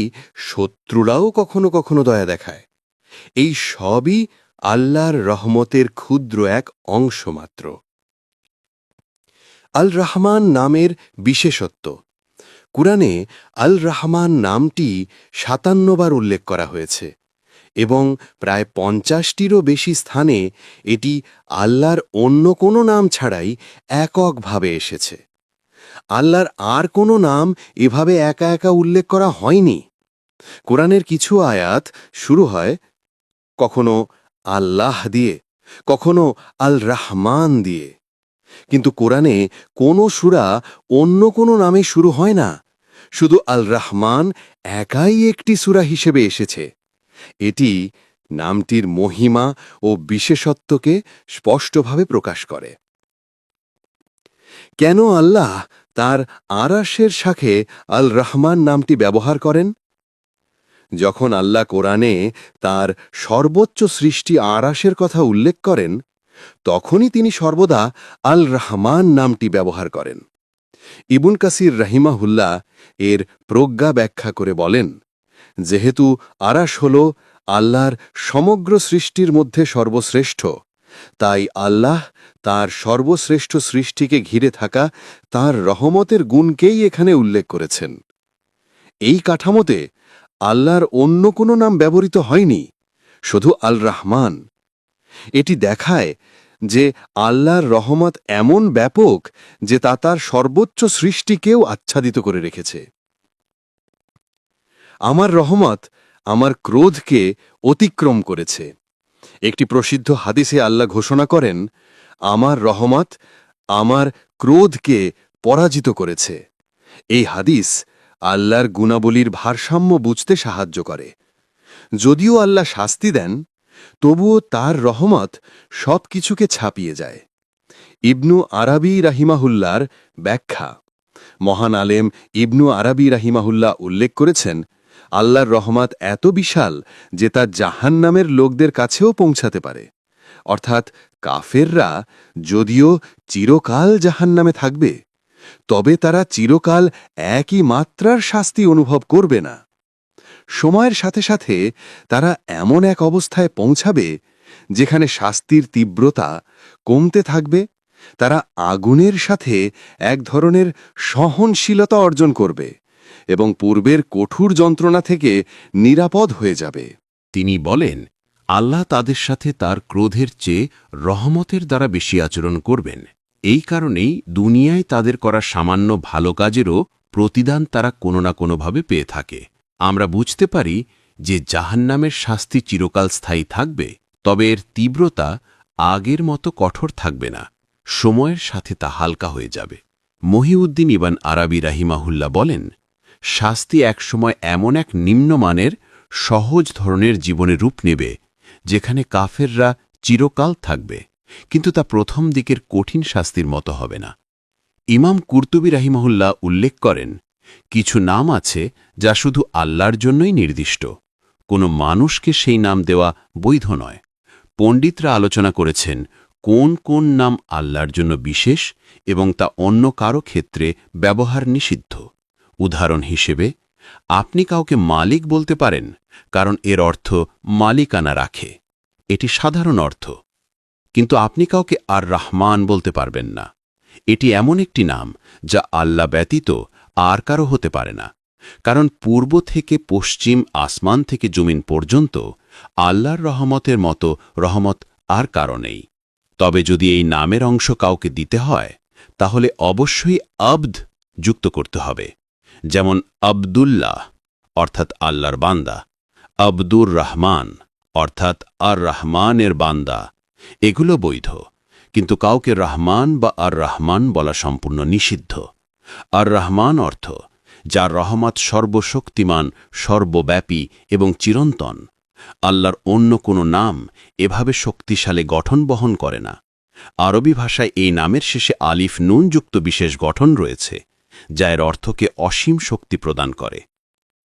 শত্রুরাও কখনো কখনো দয়া দেখায়। এই সবই আল্লাহর রহমতের ক্ষুদ্র এক অংশ মাত্র। আল রহমান নামের বিশেষত্ব। কুরআনে আল রহমান নামটি 57 বার উল্লেখ করা হয়েছে এবং প্রায় 50টিরও বেশি স্থানে এটি আল্লাহর অন্য কোনো নাম ছাড়াই এককভাবে এসেছে। আল্লাহর আর কোনো নাম এভাবে একা একা উল্লেখ করা হয়নি। কোরআনের কিছু আয়াত শুরু হয় কখনো আল্লাহ দিয়ে, কখনো আল রহমান দিয়ে, কিন্তু কোরআনে কোনো সূরা অন্য কোনো নামে শুরু হয় না। শুধু আল রহমান একাই একটি সূরা হিসেবে এসেছে। এটি নামটির মহিমা ও বিশেষত্বকে স্পষ্টভাবে প্রকাশ করে। কেন আল্লাহ তার আরশের সাথে আল রহমান নামটি ব্যবহার করেন? যখন আল্লাহ কোরআনে তার সর্বোচ্চ সৃষ্টি আরশের কথা উল্লেখ করেন, তখনই তিনি সর্বদা আল রহমান নামটি ব্যবহার করেন। ইবুন কাসির রাহিমাহুল্লাহ এর প্রজ্ঞা ব্যাখ্যা করে বলেন, যেহেতু আরাশ হল আল্লাহর সমগ্র সৃষ্টির মধ্যে সর্বশ্রেষ্ঠ, তাই আল্লাহ তার সর্বশ্রেষ্ঠ সৃষ্টিকে ঘিরে থাকা তার রহমতের গুণকেই এখানে উল্লেখ করেছেন। এই কাঠামোতে আল্লাহর অন্য কোনো নাম ব্যবহৃত হয়নি, শুধু আল রহমান। এটি দেখায় যে আল্লাহর রহমত এমন ব্যাপক যে তা তার সর্বোচ্চ সৃষ্টিকেও আচ্ছাদিত করে রেখেছে। আমার রহমত আমার ক্রোধকে অতিক্রম করেছে। একটি প্রসিদ্ধ হাদিসে আল্লাহ ঘোষণা করেন, আমার রহমত আমার ক্রোধকে পরাজিত করেছে। এই হাদিস আল্লাহর গুণাবলীর ভারসাম্য বুঝতে সাহায্য করে। যদিও আল্লাহ শাস্তি দেন, তবুও তার রহমত সব কিছুকে ছাপিয়ে যায়। ইবনু আরাবী রাহিমাহুল্লার ব্যাখ্যা। মহান আলেম ইবনু আরাবী রাহিমাহুল্লাহ উল্লেখ করেছেন, আল্লাহর রহমত এত বিশাল যে তা জাহান্নামের লোকদের কাছেও পৌঁছাতে পারে। অর্থাৎ কাফেররা যদিও চিরকাল জাহান্নামে থাকবে, তবে তারা চিরকাল একই মাত্রার শাস্তি অনুভব করবে না। সময়ের সাথে সাথে তারা এমন এক অবস্থায় পৌঁছাবে যেখানে শাস্তির তীব্রতা কমতে থাকবে। তারা আগুনের সাথে এক ধরনের সহনশীলতা অর্জন করবে এবং পূর্বের কঠোর যন্ত্রণা থেকে নিরাপদ হয়ে যাবে। তিনি বলেন, আল্লাহ তাদের সাথে তার ক্রোধের চেয়ে রহমতের দ্বারা বেশি আচরণ করবেন। এই কারণেই দুনিয়ায় তাদের করা সামান্য ভালো কাজেরও প্রতিদান তারা কোনো না কোনোভাবে পেয়ে থাকে। আমরা বুঝতে পারি যে জাহান্নামের শাস্তি চিরকাল স্থায়ী থাকবে, তবে এর তীব্রতা আগের মতো কঠোর থাকবে না। সময়ের সাথে তা হালকা হয়ে যাবে। মহিউদ্দিন ইবন আরাবী রাহিমাহুল্লাহ বলেন, শাস্তি একসময় এমন এক নিম্নমানের সহজ ধরনের জীবনে রূপ নেবে যেখানে কাফেররা চিরকাল থাকবে, কিন্তু তা প্রথম দিকের কঠিন শাস্তির মতো হবে না। ইমাম কুরতুবী রাহিমাহুল্লাহ উল্লেখ করেন, কিছু নাম আছে যা শুধু আল্লাহর জন্যই নির্দিষ্ট, কোনো মানুষকে সেই নাম দেওয়া বৈধ নয়। পণ্ডিতরা আলোচনা করেছেন কোন কোন নাম আল্লাহর জন্য বিশেষ এবং তা অন্য কারো ক্ষেত্রে ব্যবহার নিষিদ্ধ। উদাহরণ হিসেবে, আপনি কাউকে মালিক বলতে পারেন, কারণ এর অর্থ মালিকানা রাখে, এটি সাধারণ অর্থ। কিন্তু আপনি কাউকে আর রহমান বলতে পারবেন না। এটি এমন একটি নাম যা আল্লাহ ব্যতীত আর কারো হতে পারে না, কারণ পূর্ব থেকে পশ্চিম, আসমান থেকে জমিন পর্যন্ত আল্লাহর রহমতের মতো রহমত আর কারো নেই। তবে যদি এই নামের অংশ কাউকে দিতে হয়, তাহলে অবশ্যই আবদ যুক্ত করতে হবে। যেমন আবদুল্লাহ অর্থাৎ আল্লাহর বান্দা, আবদুর রহমান অর্থাৎ আর রহমানের বান্দা, এগুলো বৈধ। কিন্তু কাউকে রহমান বা আর রহমান বলা সম্পূর্ণ নিষিদ্ধ। আর রহমান অর্থ যার রহমত সর্বশক্তিমান, সর্বব্যাপী এবং চিরন্তন। আল্লাহর অন্য কোনো নাম এভাবে শক্তিশালী গঠন বহন করে না। আরবি ভাষায় এই নামের শেষে আলিফ নুন যুক্ত বিশেষ গঠন রয়েছে, যা এর অর্থকে অসীম শক্তি প্রদান করে।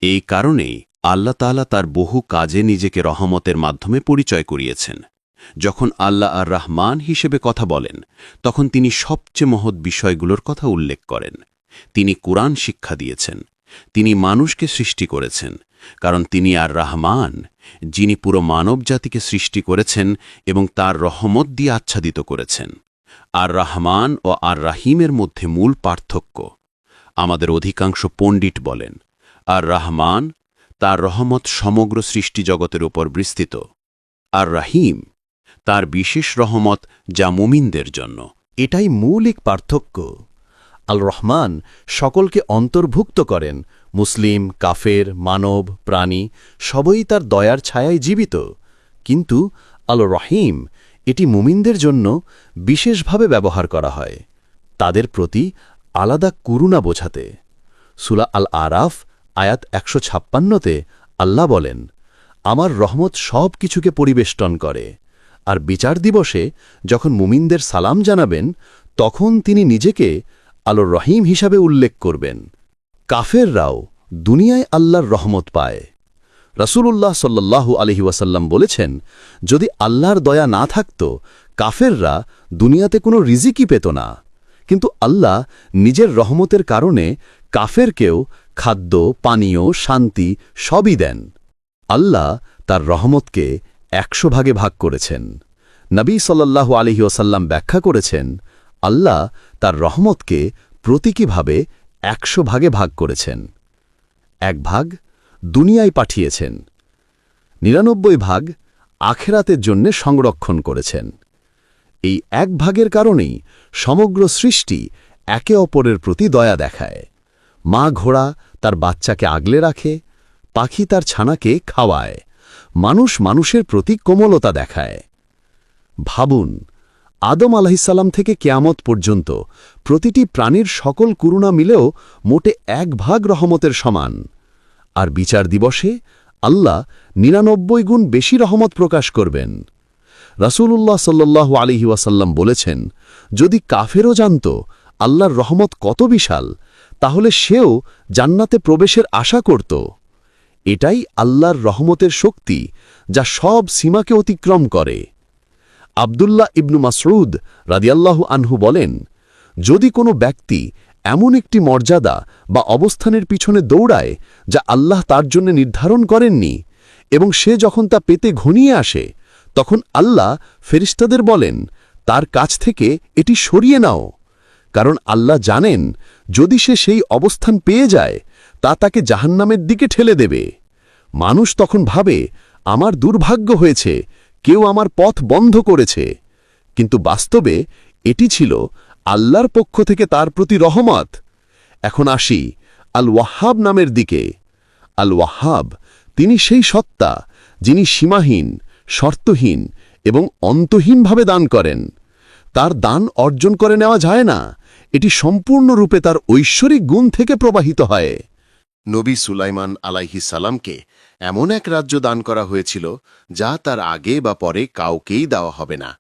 এই কারণেই আল্লাহ তাআলা তার বহু কাজে নিজেকে রহমতের মাধ্যমে পরিচয় করিয়েছেন। যখন আল্লাহ আর রহমান হিসেবে কথা বলেন, তখন তিনি সবচেয়ে মহৎ বিষয়গুলোর কথা উল্লেখ করেন। তিনি কুরআন শিক্ষা দিয়েছেন, তিনি মানুষকে সৃষ্টি করেছেন, কারণ তিনি আর রহমান, যিনি পুরো মানব জাতিকে সৃষ্টি করেছেন এবং তার রহমত দিয়ে আচ্ছাদিত করেছেন। আর রহমান ও আর রাহিমের মধ্যে মূল পার্থক্য। আমাদের অধিকাংশ পণ্ডিত বলেন, আর রহমান, তার রহমত সমগ্র সৃষ্টি জগতের উপর বিস্তৃত। আর রাহিম, তার বিশেষ রহমত যা মুমিনদের জন্য। এটাই মৌলিক পার্থক্য। আল রহমান সকলকে অন্তর্ভুক্ত করেন, মুসলিম, কাফের, মানব, প্রাণী সবই তার দয়ার ছায়ায় জীবিত। কিন্তু আল রহিম, এটি মুমিনদের জন্য বিশেষভাবে ব্যবহার করা হয়, তাদের প্রতি আলাদা করুণা বোঝাতে। সূরা আল আরাফ আয়াত ১৫৬তে আল্লাহ বলেন, আমার রহমত সব কিছুকে পরিবেষ্টন করে। আর বিচার দিবসে যখন মুমিনদের সালাম জানাবেন, তখন তিনি নিজেকে আল রহিম হিসাবে উল্লেখ করবেন। কাফেররাও দুনিয়ায় আল্লাহর রহমত পায়। রাসূলুল্লাহ সাল্লাল্লাহু আলাইহি ওয়াসাল্লাম বলেছেন, যদি আল্লাহর দয়া না থাকত কাফেররা দুনিয়াতে কোনো রিজিকই পেত না, কিন্তু আল্লাহ নিজের রহমতের কারণে কাফেরকেও খাদ্য, পানীয়, শান্তি সবই দেন। আল্লাহ তার রহমতকে 100 ভাগে ভাগ করেছেন। নবী সাল্লাল্লাহু আলাইহি ওয়াসাল্লাম ব্যাখ্যা করেছেন, আল্লাহ তার রহমতকে প্রতীকীভাবে 100 ভাগে ভাগ করেছেন। 1 ভাগ দুনিয়ায় পাঠিয়েছেন, 99 ভাগ আখেরাতের জন্য সংরক্ষণ করেছেন। এই 1 ভাগের কারণেই সমগ্র সৃষ্টি একে অপরের প্রতি দয়া দেখায়। মা ঘোড়া তার বাচ্চাকে আগলে রাখে, পাখি তার ছানাকে খাওয়ায়, মানুষ মানুষের প্রতি কোমলতা দেখায়। ভাবুন, আদম আলাইহিসসালাম থেকে কিয়ামত পর্যন্ত প্রতিটি প্রাণীর সকল করুণা মিলেও মোটে 1 ভাগ রহমতের সমান। আর বিচার দিবসে আল্লাহ 99 গুণ বেশি রহমত প্রকাশ করবেন। রাসূলুল্লাহ সাল্লাল্লাহু আলাইহি ওয়াসাল্লাম বলেছেন, যদি কাফেরও জানত আল্লাহর রহমত কত বিশাল, তাহলে সেও জান্নাতে প্রবেশের আশা করত। এটাই আল্লাহর রহমতের শক্তি, যা সব সীমাকে অতিক্রম করে। আব্দুল্লাহ ইবনু মাসউদ রাদিয়াল্লাহু আনহু বলেন, যদি কোনো ব্যক্তি এমন একটি মর্যাদা বা অবস্থানের পিছনে দৌড়ায় যা আল্লাহ তার জন্য নির্ধারণ করেননি, এবং সে যখন তা পেতে ঘনিয়ে আসে, তখন আল্লাহ ফেরেশতাদের বলেন, তার কাছ থেকে এটি সরিয়ে নাও, কারণ আল্লাহ জানেন যদি সে সেই অবস্থান পেয়ে যায় তা তাকে জাহান্নামের দিকে ঠেলে দেবে। মানুষ তখন ভাবে, আমার দুর্ভাগ্য হয়েছে, কেউ আমার পথ বন্ধ করেছে, কিন্তু বাস্তবে এটি ছিল আল্লাহর পক্ষ থেকে তার প্রতি রহমত। এখন আসি আল ওয়াহাব নামের দিকে। আল ওয়াহাব তিনি সেই সত্তা যিনি সীমাহীন, শর্তহীন এবং অন্তহীনভাবে দান করেন। তার দান অর্জন করে নেওয়া যায় না, এটি সম্পূর্ণরূপে তার ঐশ্বরিক গুণ থেকে প্রবাহিত হয়। নবী সুলাইমান আলাইহিস সালামকে এমন এক রাজ্য দান করা হয়েছিল যা তার আগে বা পরে কাউকেই দেওয়া হবে না।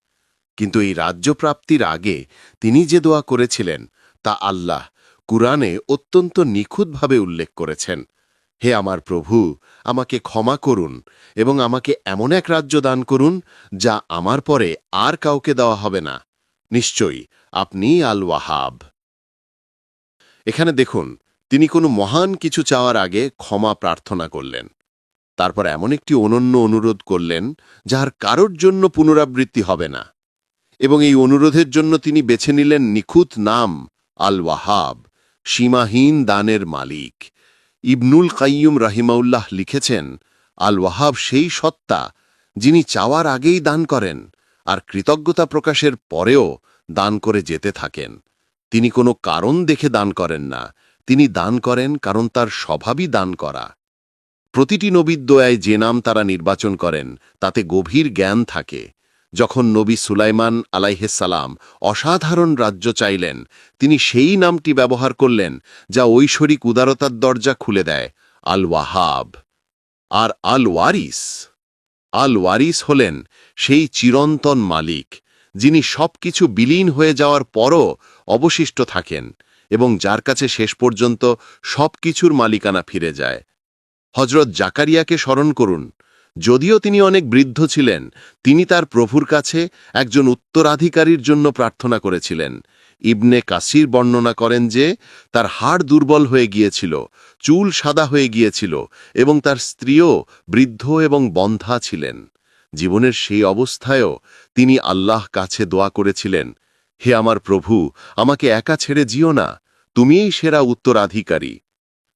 কিন্তু এই রাজ্য প্রাপ্তির আগে তিনি যে দোয়া করেছিলেন তা আল্লাহ কুরআনে অত্যন্ত নিখুঁতভাবে উল্লেখ করেছেন। হে আমার প্রভু, আমাকে ক্ষমা করুন এবং আমাকে এমন এক রাজ্য দান করুন যা আমার পরে আর কাউকে দেওয়া হবে না। নিশ্চয়ই আপনি আল ওয়াহাব। এখানে দেখুন, তিনি কোনো মহান কিছু চাওয়ার আগে ক্ষমা প্রার্থনা করলেন। তারপর এমন একটি অনন্য অনুরোধ করলেন যার কারোর জন্য পুনরাবৃত্তি হবে না, এবং এই অনুরোধের জন্য তিনি বেছে নিলেন নিখুঁত নাম আল ওয়াহাব, সীমাহীন দানের মালিক। ইবনুল কাইয়ুম রাহিমাউল্লাহ লিখেছেন, আল ওয়াহাব সেই সত্তা যিনি চাওয়ার আগেই দান করেন আর কৃতজ্ঞতা প্রকাশের পরেও দান করে যেতে থাকেন। তিনি কোনো কারণ দেখে দান করেন না, তিনি দান করেন কারণ তার স্বভাবই দান করা। প্রতিটি নবীর দোয়ায় যে নাম তারা নির্বাচন করেন তাতে গভীর জ্ঞান থাকে। যখন নবী সুলাইমান আলাইহিসসালাম অসাধারণ রাজ্য চাইলেন, তিনি সেই নামটি ব্যবহার করলেন যা ঐশ্বরিক উদারতার দরজা খুলে দেয়, আল ওয়াহাব। আর আল ওয়ারিস হলেন সেই চিরন্তন মালিক যিনি সবকিছু বিলীন হয়ে যাওয়ার পরও অবশিষ্ট থাকেন এবং যার কাছে শেষ পর্যন্ত সবকিছুর মালিকানা ফিরে যায়। হযরত জাকারিয়াকে স্মরণ করুন। যদিও তিনি অনেক বৃদ্ধ ছিলেন, তিনি তার প্রভুর কাছে একজন উত্তরাধিকারীর জন্য প্রার্থনা করেছিলেন। ইবনে কাসির বর্ণনা করেন যে তার হাড় দুর্বল হয়ে গিয়েছিল, চুল সাদা হয়ে গিয়েছিল এবং তার স্ত্রীও বৃদ্ধ এবং বন্ধ্যা ছিলেন। জীবনের সেই অবস্থায়ও তিনি আল্লাহ কাছে দোয়া করেছিলেন, হে আমার প্রভু, আমাকে একা ছেড়ে যেও না, তুমিই সেরা উত্তরাধিকারী।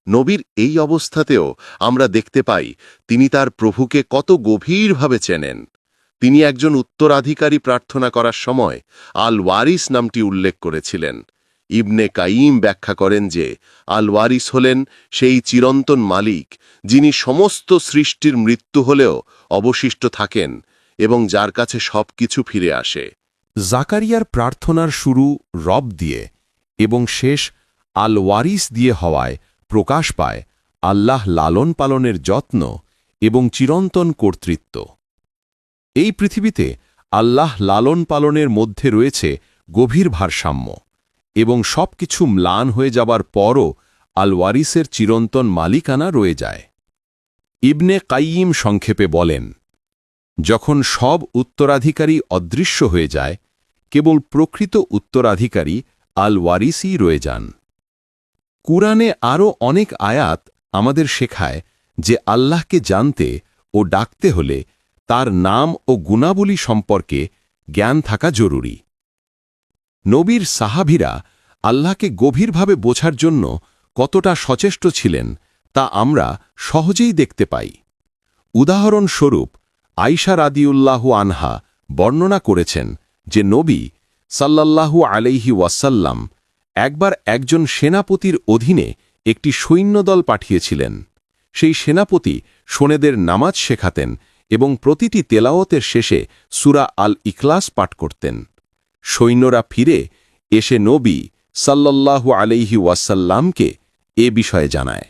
নবীর এই অবস্থাতেও আমরা দেখতে পাই তিনি তার প্রভুকে কত গভীরভাবে চেনেন। তিনি একজন উত্তরাধিকারী প্রার্থনা করার সময় আল ওয়ারিস নামটি উল্লেখ করেছিলেন। ইবনে কাইম ব্যাখ্যা করেন যে আল ওয়ারিস হলেন সেই চিরন্তন মালিক যিনি সমস্ত সৃষ্টির মৃত্যু হলেও অবশিষ্ট থাকেন এবং যার কাছে সবকিছু ফিরে আসে। জাকারিয়ার প্রার্থনার শুরু রব দিয়ে এবং শেষ আল ওয়ারিস দিয়ে হওয়ায় প্রকাশ পায় আল্লাহ লালন পালনের যত্ন এবং চিরন্তন কর্তৃত্ব। এই পৃথিবীতে আল্লাহ লালন পালনের মধ্যে রয়েছে গভীর ভারসাম্য, এবং সবকিছু ম্লান হয়ে যাবার পরও আল ওয়ারিসের চিরন্তন মালিকানা রয়ে যায়। ইবনে কাইয়িম সংক্ষেপে বলেন, যখন সব উত্তরাধিকারী অদৃশ্য হয়ে যায় কেবল প্রকৃত উত্তরাধিকারী আল ওয়ারিসই রয়ে যান। কুরআনে আরও অনেক আয়াত আমাদের শেখায় যে আল্লাহকে জানতে ও ডাকতে হলে তার নাম ও গুণাবলী সম্পর্কে জ্ঞান থাকা জরুরি। নবীর সাহাবীরা আল্লাহকে গভীরভাবে বোঝার জন্য কতটা সচেষ্ট ছিলেন তা আমরা সহজেই দেখতে পাই। উদাহরণস্বরূপ আয়েশা রাদিউল্লাহু আনহা বর্ণনা করেছেন যে নবী সাল্লাল্লাহু আলাইহি ওয়াসাল্লাম একবার একজন সেনাপতির অধীনে একটি সৈন্যদল পাঠিয়েছিলেন। সেই সেনাপতি শোনেদের নামাজ শেখাতেন এবং প্রতিটি তেলাওয়াতের শেষে সূরা আল ইখলাস পাঠ করতেন। সৈন্যরা ফিরে এসে নবী সাল্লাল্লাহু আলাইহি ওয়াসাল্লামকে এ বিষয়ে জানায়।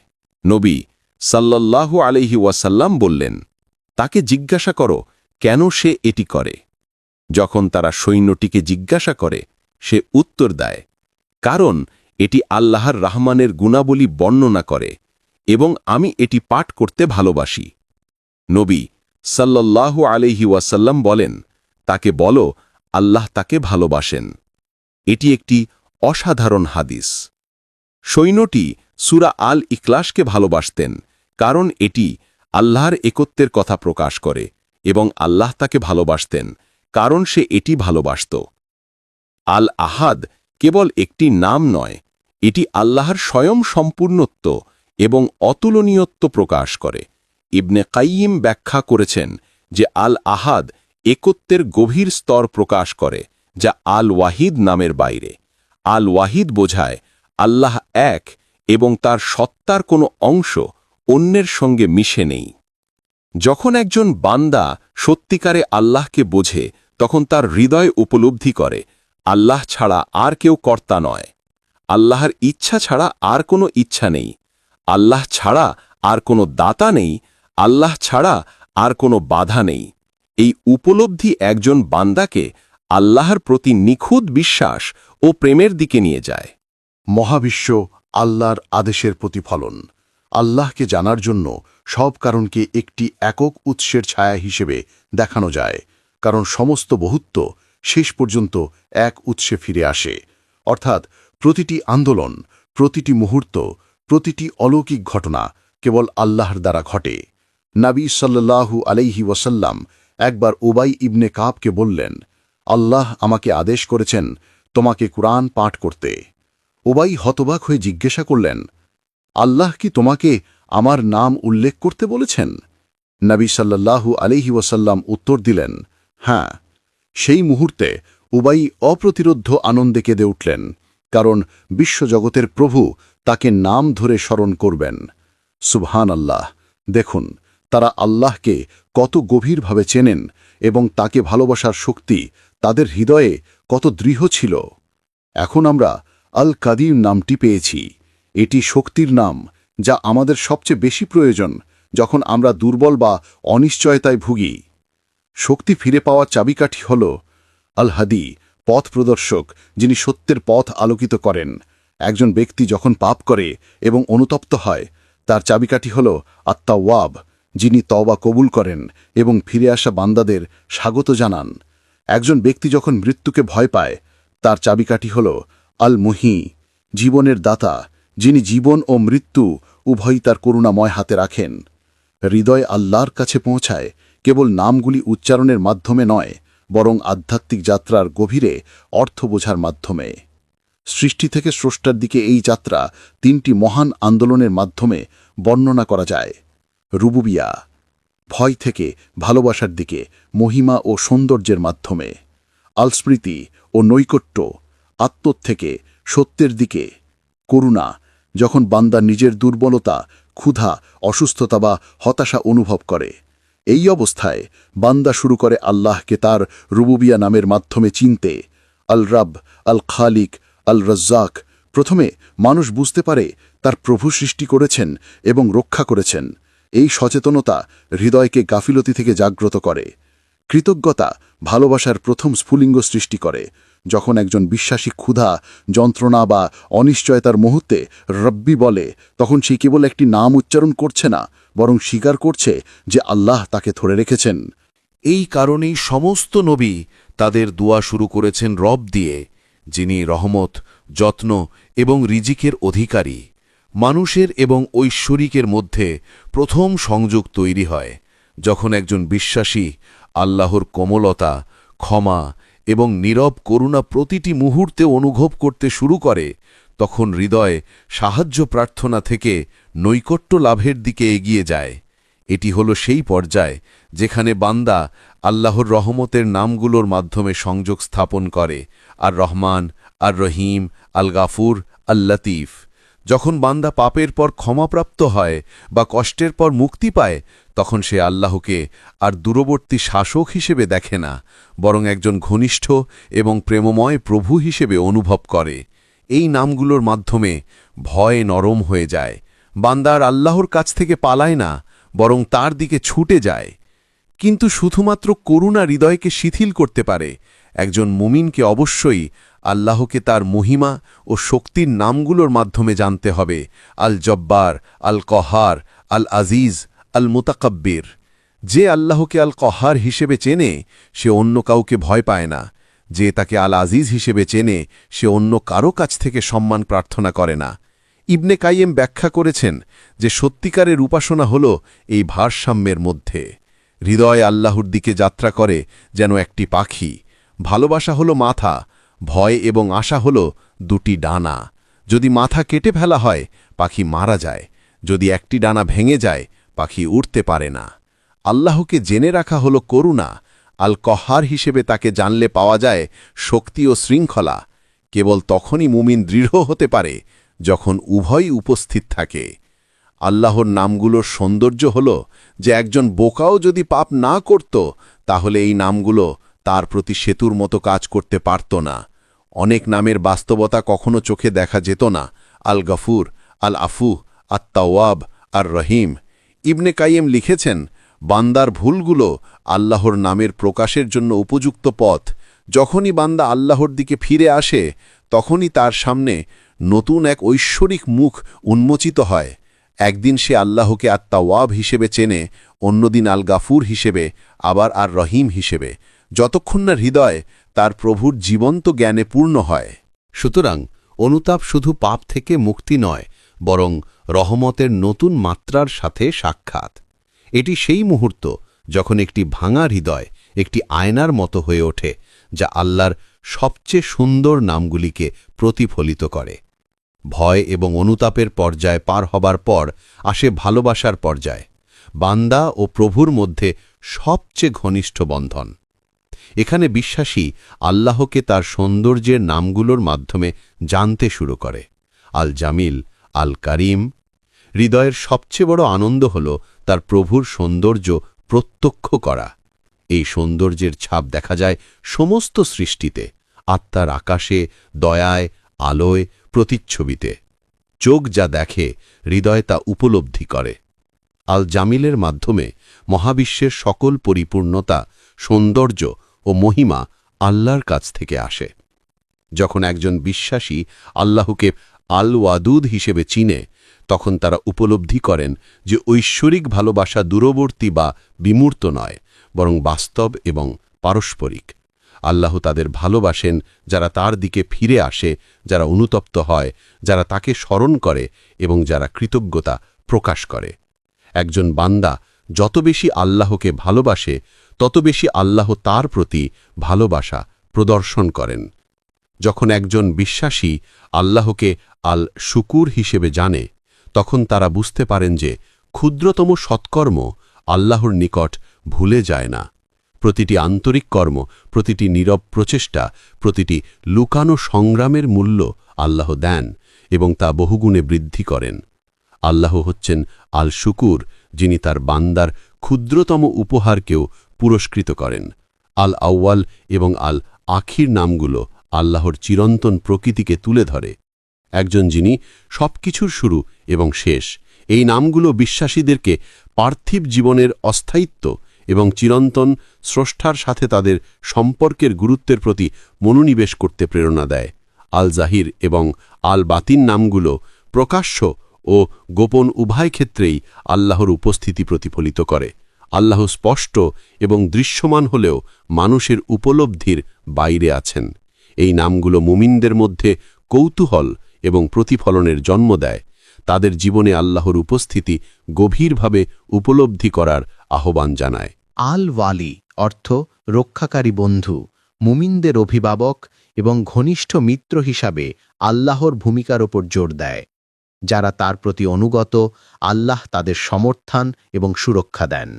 নবী সাল্লাল্লাহু আলাইহি ওয়াসাল্লাম বললেন, তাকে জিজ্ঞাসা করো কেন সে এটি করে। যখন তারা সৈন্যটিকে জিজ্ঞাসা করে সে উত্তর দেয়, কারণ এটি আল্লাহর রহমানের গুণাবলী বর্ণনা করে এবং আমি এটি পাঠ করতে ভালোবাসি। নবী সাল্লাল্লাহু আলাইহি ওয়াসাল্লাম বলেন, তাকে বলো আল্লাহ তাকে ভালোবাসেন। এটি একটি অসাধারণ হাদিস। সৈন্যটি সূরা আল ইখলাসকে ভালোবাসতেন কারণ এটি আল্লাহর একত্বের কথা প্রকাশ করে এবং আল্লাহ তাকে ভালোবাসতেন কারণ সে এটি ভালোবাসত। আল আহাদ কেবল একটি নাম নয়, এটি আল্লাহর স্বয়ং সম্পূর্ণত্ব এবং অতুলনীয়ত্ব প্রকাশ করে। ইবনে কাইয়িম ব্যাখ্যা করেছেন যে আল আহাদ একত্বের গভীর স্তর প্রকাশ করে যা আল ওয়াহিদ নামের বাইরে। আল ওয়াহিদ বোঝায় আল্লাহ এক এবং তার সত্তার কোনো অংশ অন্যের সঙ্গে মিশে নেই। যখন একজন বান্দা সত্যিকারে আল্লাহকে বোঝে তখন তার হৃদয় উপলব্ধি করে আল্লাহ ছাড়া আর কেউ কর্তা নয়, আল্লাহর ইচ্ছা ছাড়া আর কোনো ইচ্ছা নেই, আল্লাহ ছাড়া আর কোনো দাতা নেই, আল্লাহ ছাড়া আর কোনো বাধা নেই। এই উপলব্ধি একজন বান্দাকে আল্লাহর প্রতি নিখুঁত বিশ্বাস ও প্রেমের দিকে নিয়ে যায়। মহাবিশ্ব আল্লাহর আদেশের প্রতিফলন। আল্লাহকে জানার জন্য সব কারণকে একটি একক উৎসের ছায়া হিসেবে দেখানো যায়, কারণ সমস্ত বহুত্ব শেষ পর্যন্ত এক উৎসে ফিরে আসে। অর্থাৎ প্রতিটি আন্দোলন, প্রতিটি মুহূর্ত, প্রতিটি অলৌকিক ঘটনা কেবল আল্লাহর দ্বারা ঘটে। নবী সাল্লাল্লাহু আলাইহি ওয়াসাল্লাম একবার উবাই ইবনে কাবকে বললেন, আল্লাহ আমাকে আদেশ করেছেন তোমাকে কুরআন পাঠ করতে। উবাই হতবাক হয়ে জিজ্ঞাসা করলেন, আল্লাহ কি তোমাকে আমার নাম উল্লেখ করতে বলেছেন? নবী সাল্লাল্লাহু আলাইহি ওয়াসাল্লাম উত্তর দিলেন, হ্যাঁ। সেই মুহূর্তে উবাই অপ্রতিরোধ্য আনন্দে কেঁদে উঠলেন, কারণ বিশ্বজগতের প্রভু তাকে নাম ধরে স্মরণ করবেন। সুবহান আল্লাহ! দেখুন তারা আল্লাহকে কত গভীরভাবে চেনেন এবং তাকে ভালোবাসার শক্তি তাদের হৃদয়ে কত দৃঢ় ছিল। এখন আমরা আল কাদির নামটি পেয়েছি। এটি শক্তির নাম যা আমাদের সবচেয়ে বেশি প্রয়োজন যখন আমরা দুর্বল বা অনিশ্চয়তায় ভুগি। শক্তি ফিরে পাওয়ার চাবিকাঠি হল আল হাদি, পথ প্রদর্শক, যিনি সত্যের পথ আলোকিত করেন। একজন ব্যক্তি যখন পাপ করে এবং অনুতপ্ত হয় তার চাবিকাঠি হল আত-তাওয়াব, যিনি তওবা কবুল করেন এবং ফিরে আসা বান্দাদের স্বাগত জানান। একজন ব্যক্তি যখন মৃত্যুকে ভয় পায় তার চাবিকাঠি হল আল মুহি, জীবনের দাতা, যিনি জীবন ও মৃত্যু উভয়ই তার করুণাময় হাতে রাখেন। হৃদয় আল্লাহর কাছে পৌঁছায় কেবল নামগুলি উচ্চারণের মাধ্যমে নয়, বরং আধ্যাত্মিক যাত্রার গভীরে অর্থ বোঝার মাধ্যমে। সৃষ্টি থেকে স্রষ্টার দিকে এই যাত্রা তিনটি মহান আন্দোলনের মাধ্যমে বর্ণনা করা যায়। রুবুবিয়া, ভয় থেকে ভালোবাসার দিকে মহিমা ও সৌন্দর্যের মাধ্যমে। আলস্মৃতি ও নৈকট্য, আত্ম থেকে সত্যের দিকে। করুণা, যখন বান্দা নিজের দুর্বলতা, ক্ষুধা, অসুস্থতা বা হতাশা অনুভব করে। এই অবস্থায় বান্দা শুরু করে আল্লাহকে তার রুবুবিয়া নামের মাধ্যমে চিনতে। আল রাব, আল খালিক, আল রাজ্জাক। প্রথমে মানুষ বুঝতে পারে তার প্রভু সৃষ্টি করেছেন এবং রক্ষা করেছেন। এই সচেতনতা হৃদয়কে গাফিলতি থেকে জাগ্রত করে। কৃতজ্ঞতা ভালোবাসার প্রথম স্ফুলিঙ্গ সৃষ্টি করে। যখন একজন বিশ্বাসী ক্ষুধা যন্ত্রণা বা অনিশ্চয়তার মুহূর্তে রব্বি বলে, তখন সে কেবল একটি নাম উচ্চারণ করছে না, বরং স্বীকার করছে যে আল্লাহ তাকে ধরে রেখেছেন। এই কারণেই সমস্ত নবী তাদের দোয়া শুরু করেছেন রব দিয়ে, যিনি রহমত, যত্ন এবং রিজিকের অধিকারী। মানুষের এবং ঐশ্বরিকের মধ্যে প্রথম সংযোগ তৈরি হয় যখন একজন বিশ্বাসী আল্লাহর কোমলতা, ক্ষমা এবং নীরব করুণা প্রতিটি মুহূর্তে অনুভব করতে শুরু করে। তখন হৃদয় সাহায্য প্রার্থনা থেকে নৈকট্য লাভের দিকে এগিয়ে যায়। এটি হল সেই পর্যায় যেখানে বান্দা আল্লাহর রহমতের নামগুলোর মাধ্যমে সংযোগ স্থাপন করে, আর রহমান, আর রহিম, আল গাফুর, আল লতিফ। যখন বান্দা পাপের পর ক্ষমাপ্রাপ্ত হয় বা কষ্টের পর মুক্তি পায়, তখন সে আল্লাহকে আর দূরবর্তী শাসক হিসেবে দেখে না, বরং একজন ঘনিষ্ঠ এবং প্রেমময় প্রভু হিসেবে অনুভব করে। এই নামগুলোর মাধ্যমে ভয় নরম হয়ে যায়। বান্দা আর আল্লাহর কাছ থেকে পালায় না, বরং তার দিকে ছুটে যায়। কিন্তু শুধুমাত্র করুণা হৃদয়কে শিথিল করতে পারে। একজন মুমিনকে অবশ্যই আল্লাহকে তার মহিমা ও শক্তির নামগুলোর মাধ্যমে জানতে হবে। আল জব্বার, আল কহার, আল আজিজ, আল মুতাকাব্বির। যে আল্লাহকে আল কহার হিসেবে চেনে সে অন্য কাউকে ভয় পায় না। যে তাকে আল আজিজ হিসেবে চেনে সে অন্য কারো কাছ থেকে সম্মান প্রার্থনা করে না। ইবনে কাইয়েম ব্যাখ্যা করেছেন যে সত্যিকারের উপাসনা হল এই ভারসাম্যের মধ্যে। হৃদয় আল্লাহর দিকে যাত্রা করে যেন একটি পাখি। ভালোবাসা হল মাথা, ভয় এবং আশা হল দুটি ডানা। যদি মাথা কেটে ফেলা হয় পাখি মারা যায়, যদি একটি ডানা ভেঙে যায় পাখি উড়তে পারে না। আল্লাহকে জেনে রাখা হল করুণা। আল কহার হিসেবে তাকে জানলে পাওয়া যায় শক্তি ও শৃঙ্খলা। কেবল তখনই মুমিন দৃঢ় হতে পারে যখন উভয়ই উপস্থিত থাকে। আল্লাহর নামগুলোর সৌন্দর্য হল যে একজন বোকাও যদি পাপ না করত তাহলে এই নামগুলো তার প্রতি সেতুর মতো কাজ করতে পারত না। অনেক নামের বাস্তবতা কখনো চোখে দেখা যেত না। আল গফুর, আল আফু, আত তাওয়াব, আর রহিম। ইবনে কাইয়েম লিখেছেন, বান্দার ভুলগুলো আল্লাহর নামের প্রকাশের জন্য উপযুক্ত পথ। যখনই বান্দা আল্লাহর দিকে ফিরে আসে তখনই তার সামনে নতুন এক ঐশ্বরিক মুখ উন্মোচিত হয়। একদিন সে আল্লাহকে আত তাওয়াব হিসেবে চেনে, অন্যদিন আল গাফুর হিসেবে, আবার আর রহিম হিসেবে, যতক্ষণ না হৃদয় তার প্রভুর জীবন্ত জ্ঞানে পূর্ণ হয়। সুতরাং অনুতাপ শুধু পাপ থেকে মুক্তি নয়, বরং রহমতের নতুন মাত্রার সাথে সাক্ষাৎ। এটি সেই মুহূর্ত যখন একটি ভাঙা হৃদয় একটি আয়নার মতো হয়ে ওঠে, যা আল্লাহর সবচেয়ে সুন্দর নামগুলিকে প্রতিফলিত করে। ভয় এবং অনুতাপের পর্যায় পার হবার পর আসে ভালোবাসার পর্যায়, বান্দা ও প্রভুর মধ্যে সবচেয়ে ঘনিষ্ঠ বন্ধন। এখানে বিশ্বাসী আল্লাহকে তার সৌন্দর্যের নামগুলোর মাধ্যমে জানতে শুরু করে। আল জামিল, আল কারিম। হৃদয়ের সবচেয়ে বড় আনন্দ হল তার প্রভুর সৌন্দর্য প্রত্যক্ষ করা। এই সৌন্দর্যের ছাপ দেখা যায় সমস্ত সৃষ্টিতে, আত্মার আকাশে, দয়ায়, আলোয়, প্রতিচ্ছবিতে। চোখ যা দেখে হৃদয় তা উপলব্ধি করে। আল জামিলের মাধ্যমে মহাবিশ্বের সকল পরিপূর্ণতা, সৌন্দর্য ও মহিমা আল্লাহর কাছ থেকে আসে। যখন একজন বিশ্বাসী আল্লাহকে আল ওয়াদুদ হিসেবে চিনে, তখন তারা উপলব্ধি করেন যে ঐশ্বরিক ভালোবাসা দূরবর্তী বা বিমূর্ত নয়, বরং বাস্তব এবং পারস্পরিক। আল্লাহ তাদের ভালোবাসেন যারা তার দিকে ফিরে আসে, যারা অনুতপ্ত হয়, যারা তাকে স্মরণ করে এবং যারা কৃতজ্ঞতা প্রকাশ করে। একজন বান্দা যত বেশি আল্লাহকে ভালোবাসে তত বেশি আল্লাহ তার প্রতি ভালোবাসা প্রদর্শন করেন। যখন একজন বিশ্বাসী আল্লাহকে আল শুকুর হিসেবে জানে, তখন তারা বুঝতে পারেন যে ক্ষুদ্রতম সৎকর্ম আল্লাহর নিকট ভুলে যায় না। প্রতিটি আন্তরিক কর্ম, প্রতিটি নীরব প্রচেষ্টা, প্রতিটি লুকানো সংগ্রামের মূল্য আল্লাহ দেন এবং তা বহুগুণে বৃদ্ধি করেন। আল্লাহ হচ্ছেন আল শুকুর, যিনি তার বান্দার ক্ষুদ্রতম উপহারকেও পুরস্কৃত করেন। আল আউয়াল এবং আল আখির নামগুলো আল্লাহর চিরন্তন প্রকৃতিকে তুলে ধরে। একজন যিনি সবকিছুর শুরু এবং শেষ। এই নামগুলো বিশ্বাসীদেরকে পার্থিব জীবনের অস্থায়িত্ব এবং চিরন্তন স্রষ্টার সাথে তাদের সম্পর্কের গুরুত্বের প্রতি মনোনিবেশ করতে প্রেরণা দেয়। আল জাহির এবং আল বাতিন নামগুলো প্রকাশ্য ও গোপন উভয় ক্ষেত্রেই আল্লাহর উপস্থিতি প্রতিফলিত করে। আল্লাহ স্পষ্ট এবং দৃশ্যমান হলেও মানুষের উপলব্ধির বাইরে আছেন। এই নামগুলো মুমিনদের মধ্যে কৌতূহল এবং প্রতিফলনের জন্ম দেয়, তাদের জীবনে আল্লাহর উপস্থিতি গভীরভাবে উপলব্ধি করার আহ্বান জানায়। আল ওয়ালি অর্থ রক্ষাকারী বন্ধু, মুমিনদের অভিভাবক এবং ঘনিষ্ঠ মিত্র হিসাবে আল্লাহর ভূমিকার ওপর জোর দেয়। যারা তার প্রতি অনুগত, আল্লাহ তাদের সমর্থন এবং সুরক্ষা দেন।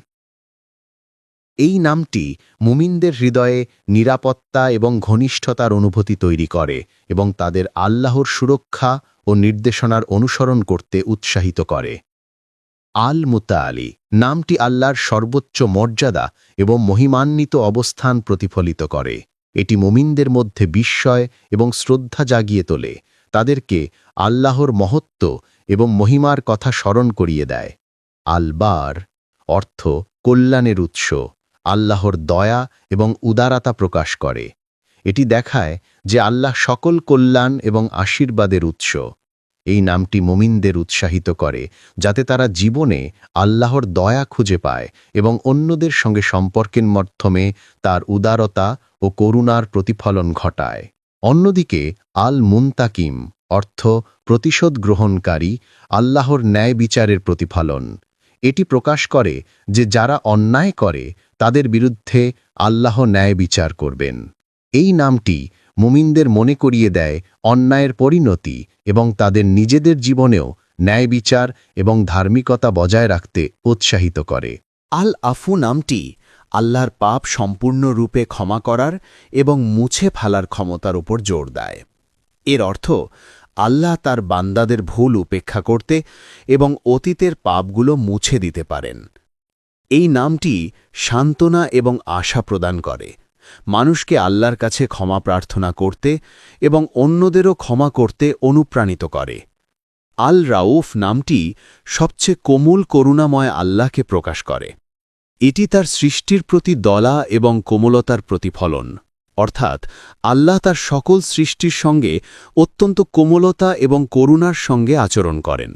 এই নামটি মুমিনদের হৃদয়ে নিরাপত্তা এবং ঘনিষ্ঠতার অনুভূতি তৈরি করে এবং তাদের আল্লাহর সুরক্ষা ও নির্দেশনার অনুসরণ করতে উৎসাহিত করে। আল মুতাআলি নামটি আল্লাহর সর্বোচ্চ মর্যাদা এবং মহিমান্বিত অবস্থান প্রতিফলিত করে। এটি মুমিনদের মধ্যে বিস্ময় এবং শ্রদ্ধা জাগিয়ে তোলে, তাদেরকে আল্লাহর মহত্ব এবং মহিমার কথা স্মরণ করিয়ে দেয়। আল বার অর্থ কল্যাণের উৎস, আল্লাহর দয়া এবং উদারতা প্রকাশ করে। এটি দেখায় যে আল্লাহ সকল কল্যাণ এবং আশীর্বাদের উৎস। এই নামটি মুমিনদের উৎসাহিত করে যাতে তারা জীবনে আল্লাহর দয়া খুঁজে পায় এবং অন্যদের সঙ্গে সম্পর্কের মাধ্যমে তার উদারতা ও করুণার প্রতিফলন ঘটায়। অন্যদিকে আল মুনতাকিম অর্থ প্রতিশোধ গ্রহণকারী, আল্লাহর ন্যায় বিচারের প্রতিফলন। এটি প্রকাশ করে যে যারা অন্যায় করে তাদের বিরুদ্ধে আল্লাহ ন্যায় বিচার করবেন। এই নামটি মুমিনদের মনে করিয়ে দেয় অন্যায়ের পরিণতি এবং তাদের নিজেদের জীবনেও ন্যায় বিচার এবং ধার্মিকতা বজায় রাখতে উৎসাহিত করে। আল আফু নামটি আল্লাহর পাপ সম্পূর্ণরূপে ক্ষমা করার এবং মুছে ফেলার ক্ষমতার উপর জোর দেয়। এর অর্থ আল্লাহ তার বান্দাদের ভুল উপেক্ষা করতে এবং অতীতের পাপগুলো মুছে দিতে পারেন। এই নামটি সান্ত্বনা এবং আশা প্রদান করে, মানুষকে আল্লাহর কাছে ক্ষমা প্রার্থনা করতে এবং অন্যদেরও ক্ষমা করতে অনুপ্রাণিত করে। আল রাউফ নামটি সবচেয়ে কোমল করুণাময় আল্লাহকে প্রকাশ করে। এটি তার সৃষ্টির প্রতি দয়া এবং কোমলতার প্রতিফলন, অর্থাৎ আল্লাহ তার সকল সৃষ্টির সঙ্গে অত্যন্ত কোমলতা এবং করুণার সঙ্গে আচরণ করেন।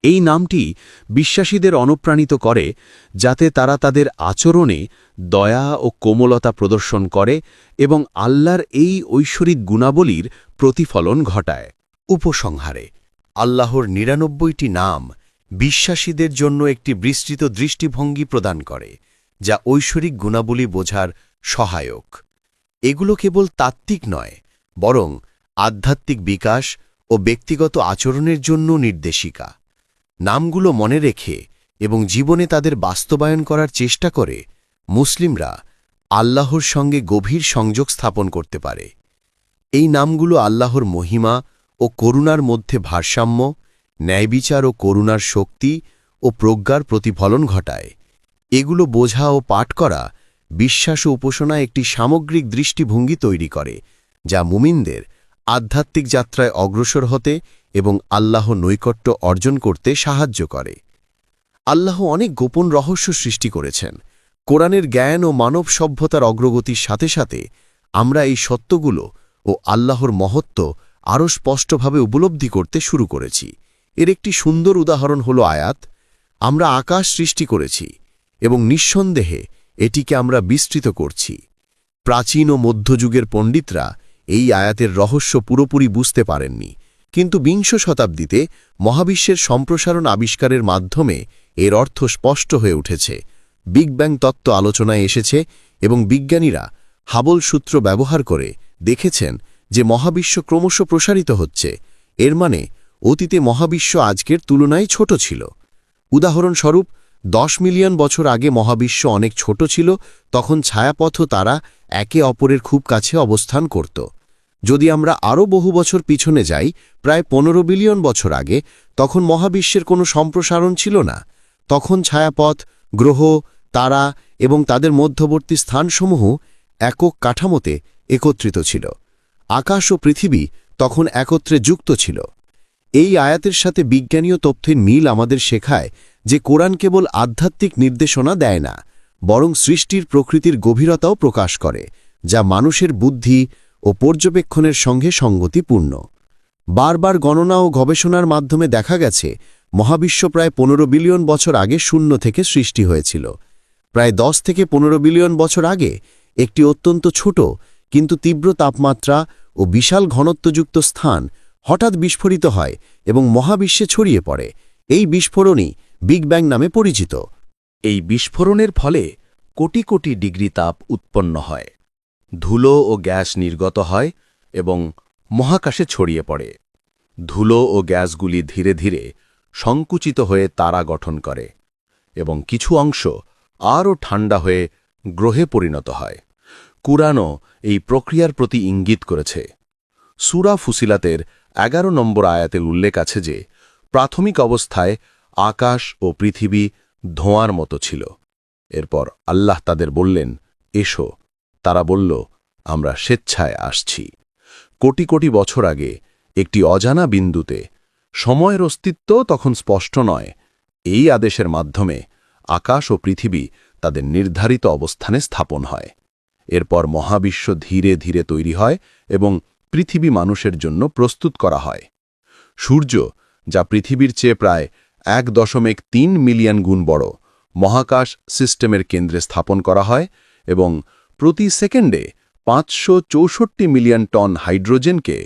এই নামটি বিশ্বাসীদের অনুপ্রাণিত করে যাতে তারা তাদের আচরণে দয়া ও কোমলতা প্রদর্শন করে এবং আল্লাহর এই ঐশ্বরিক গুণাবলীর প্রতিফলন ঘটায়। উপসংহারে আল্লাহর ৯৯টি নাম বিশ্বাসীদের জন্য একটি বিস্তৃত দৃষ্টিভঙ্গি প্রদান করে, যা ঐশ্বরিক গুণাবলী বোঝার সহায়ক। এগুলো কেবল তাত্ত্বিক নয়, বরং আধ্যাত্মিক বিকাশ ও ব্যক্তিগত আচরণের জন্য নির্দেশিকা। নামগুলো মনে রেখে এবং জীবনে তাদের বাস্তবায়ন করার চেষ্টা করে মুসলিমরা আল্লাহর সঙ্গে গভীর সংযোগ স্থাপন করতে পারে। এই নামগুলো আল্লাহর মহিমা ও করুণার মধ্যে ভারসাম্য, ন্যায়বিচার ও করুণার শক্তি ও প্রজ্ঞার প্রতিফলন ঘটায়। এগুলো বোঝা ও পাঠ করা বিশ্বাস ও উপাসনায় একটি সামগ্রিক দৃষ্টিভঙ্গি তৈরি করে, যা মুমিনদের আধ্যাত্মিক যাত্রায় অগ্রসর হতে এবং আল্লাহ নৈকট্য অর্জন করতে সাহায্য করে। আল্লাহ অনেক গোপন রহস্য সৃষ্টি করেছেন। কোরআনের জ্ঞান ও মানব সভ্যতার অগ্রগতির সাথে সাথে আমরা এই সত্যগুলো ও আল্লাহর মহত্ব আরও স্পষ্টভাবে উপলব্ধি করতে শুরু করেছি। এর একটি সুন্দর উদাহরণ হল আয়াত, আমরা আকাশ সৃষ্টি করেছি এবং নিঃসন্দেহে এটিকে আমরা বিস্তৃত করছি। প্রাচীন ও মধ্যযুগের পণ্ডিতরা এই আয়াতের রহস্য পুরোপুরি বুঝতে পারেননি, কিন্তু বিংশ শতাব্দীতে মহাবিশ্বের সম্প্রসারণ আবিষ্কারের মাধ্যমে এর অর্থ স্পষ্ট হয়ে উঠেছে। বিগ ব্যাং তত্ত্ব আলোচনায় এসেছে এবং বিজ্ঞানীরা হাবল সূত্র ব্যবহার করে দেখেছেন যে মহাবিশ্ব ক্রমশ প্রসারিত হচ্ছে। এর মানে অতীতে মহাবিশ্ব আজকের তুলনায় ছোট ছিল। উদাহরণস্বরূপ 10 মিলিয়ন বছর আগে মহাবিশ্ব অনেক ছোট ছিল, তখন ছায়াপথ ও তারা একে অপরের খুব কাছে অবস্থান করত। যদি আমরা আরও বহু বছর পিছনে যাই, প্রায় 15 বিলিয়ন বছর আগে, তখন মহাবিশ্বের কোনো সম্প্রসারণ ছিল না। তখন ছায়াপথ, গ্রহ, তারা এবং তাদের মধ্যবর্তী স্থানসমূহ একক কাঠামোতে একত্রিত ছিল। আকাশ ও পৃথিবী তখন একত্রে যুক্ত ছিল। এই আয়াতের সাথে বিজ্ঞানীয় তথ্যের মিল আমাদের শেখায় যে কোরআন কেবল আধ্যাত্মিক নির্দেশনা দেয় না, বরং সৃষ্টির প্রকৃতির গভীরতাও প্রকাশ করে, যা মানুষের বুদ্ধি ও পর্যবেক্ষণের সঙ্গে সঙ্গতিপূর্ণ। বারবার গণনা ও গবেষণার মাধ্যমে দেখা গেছে মহাবিশ্ব প্রায় 15 বিলিয়ন বছর আগে শূন্য থেকে সৃষ্টি হয়েছিল। প্রায় 10 থেকে 15 বিলিয়ন বছর আগে একটি অত্যন্ত ছোট কিন্তু তীব্র তাপমাত্রা ও বিশাল ঘনত্বযুক্ত স্থান হঠাৎ বিস্ফোরিত হয় এবং মহাবিশ্বে ছড়িয়ে পড়ে। এই বিস্ফোরণই বিগ ব্যাং নামে পরিচিত। এই বিস্ফোরণের ফলে কোটি কোটি ডিগ্রি তাপ উৎপন্ন হয়, ধুলো ও গ্যাস নির্গত হয় এবং মহাকাশে ছড়িয়ে পড়ে। ধুলো ও গ্যাসগুলি ধীরে ধীরে সংকুচিত হয়ে তারা গঠন করে এবং কিছু অংশ আরও ঠান্ডা হয়ে গ্রহে পরিণত হয়। কুরআনও এই প্রক্রিয়ার প্রতি ইঙ্গিত করেছে। সূরা ফুসিলাতের 11 নম্বর আয়াতের উল্লেখ আছে যে প্রাথমিক অবস্থায় আকাশ ও পৃথিবী ধোঁয়ার মতো ছিল। এরপর আল্লাহ তাদের বললেন, এসো। তারা বলল, আমরা স্বেচ্ছায় আসছি। কোটি কোটি বছর আগে একটি অজানা বিন্দুতে, সময়ের অস্তিত্ব তখন স্পষ্ট নয়, এই আদেশের মাধ্যমে আকাশ ও পৃথিবী তাদের নির্ধারিত অবস্থানে স্থাপন হয়। এরপর মহাবিশ্ব ধীরে ধীরে তৈরি হয় এবং পৃথিবী মানুষের জন্য প্রস্তুত করা হয়। সূর্য, যা পৃথিবীর চেয়ে প্রায় 1.3 মিলিয়ন গুণ বড়, মহাকাশ সিস্টেমের কেন্দ্রে স্থাপন করা হয় এবং প্রতি সেকেন্ডে 564 মিলিয়ন টন হাইড্রোজেনকে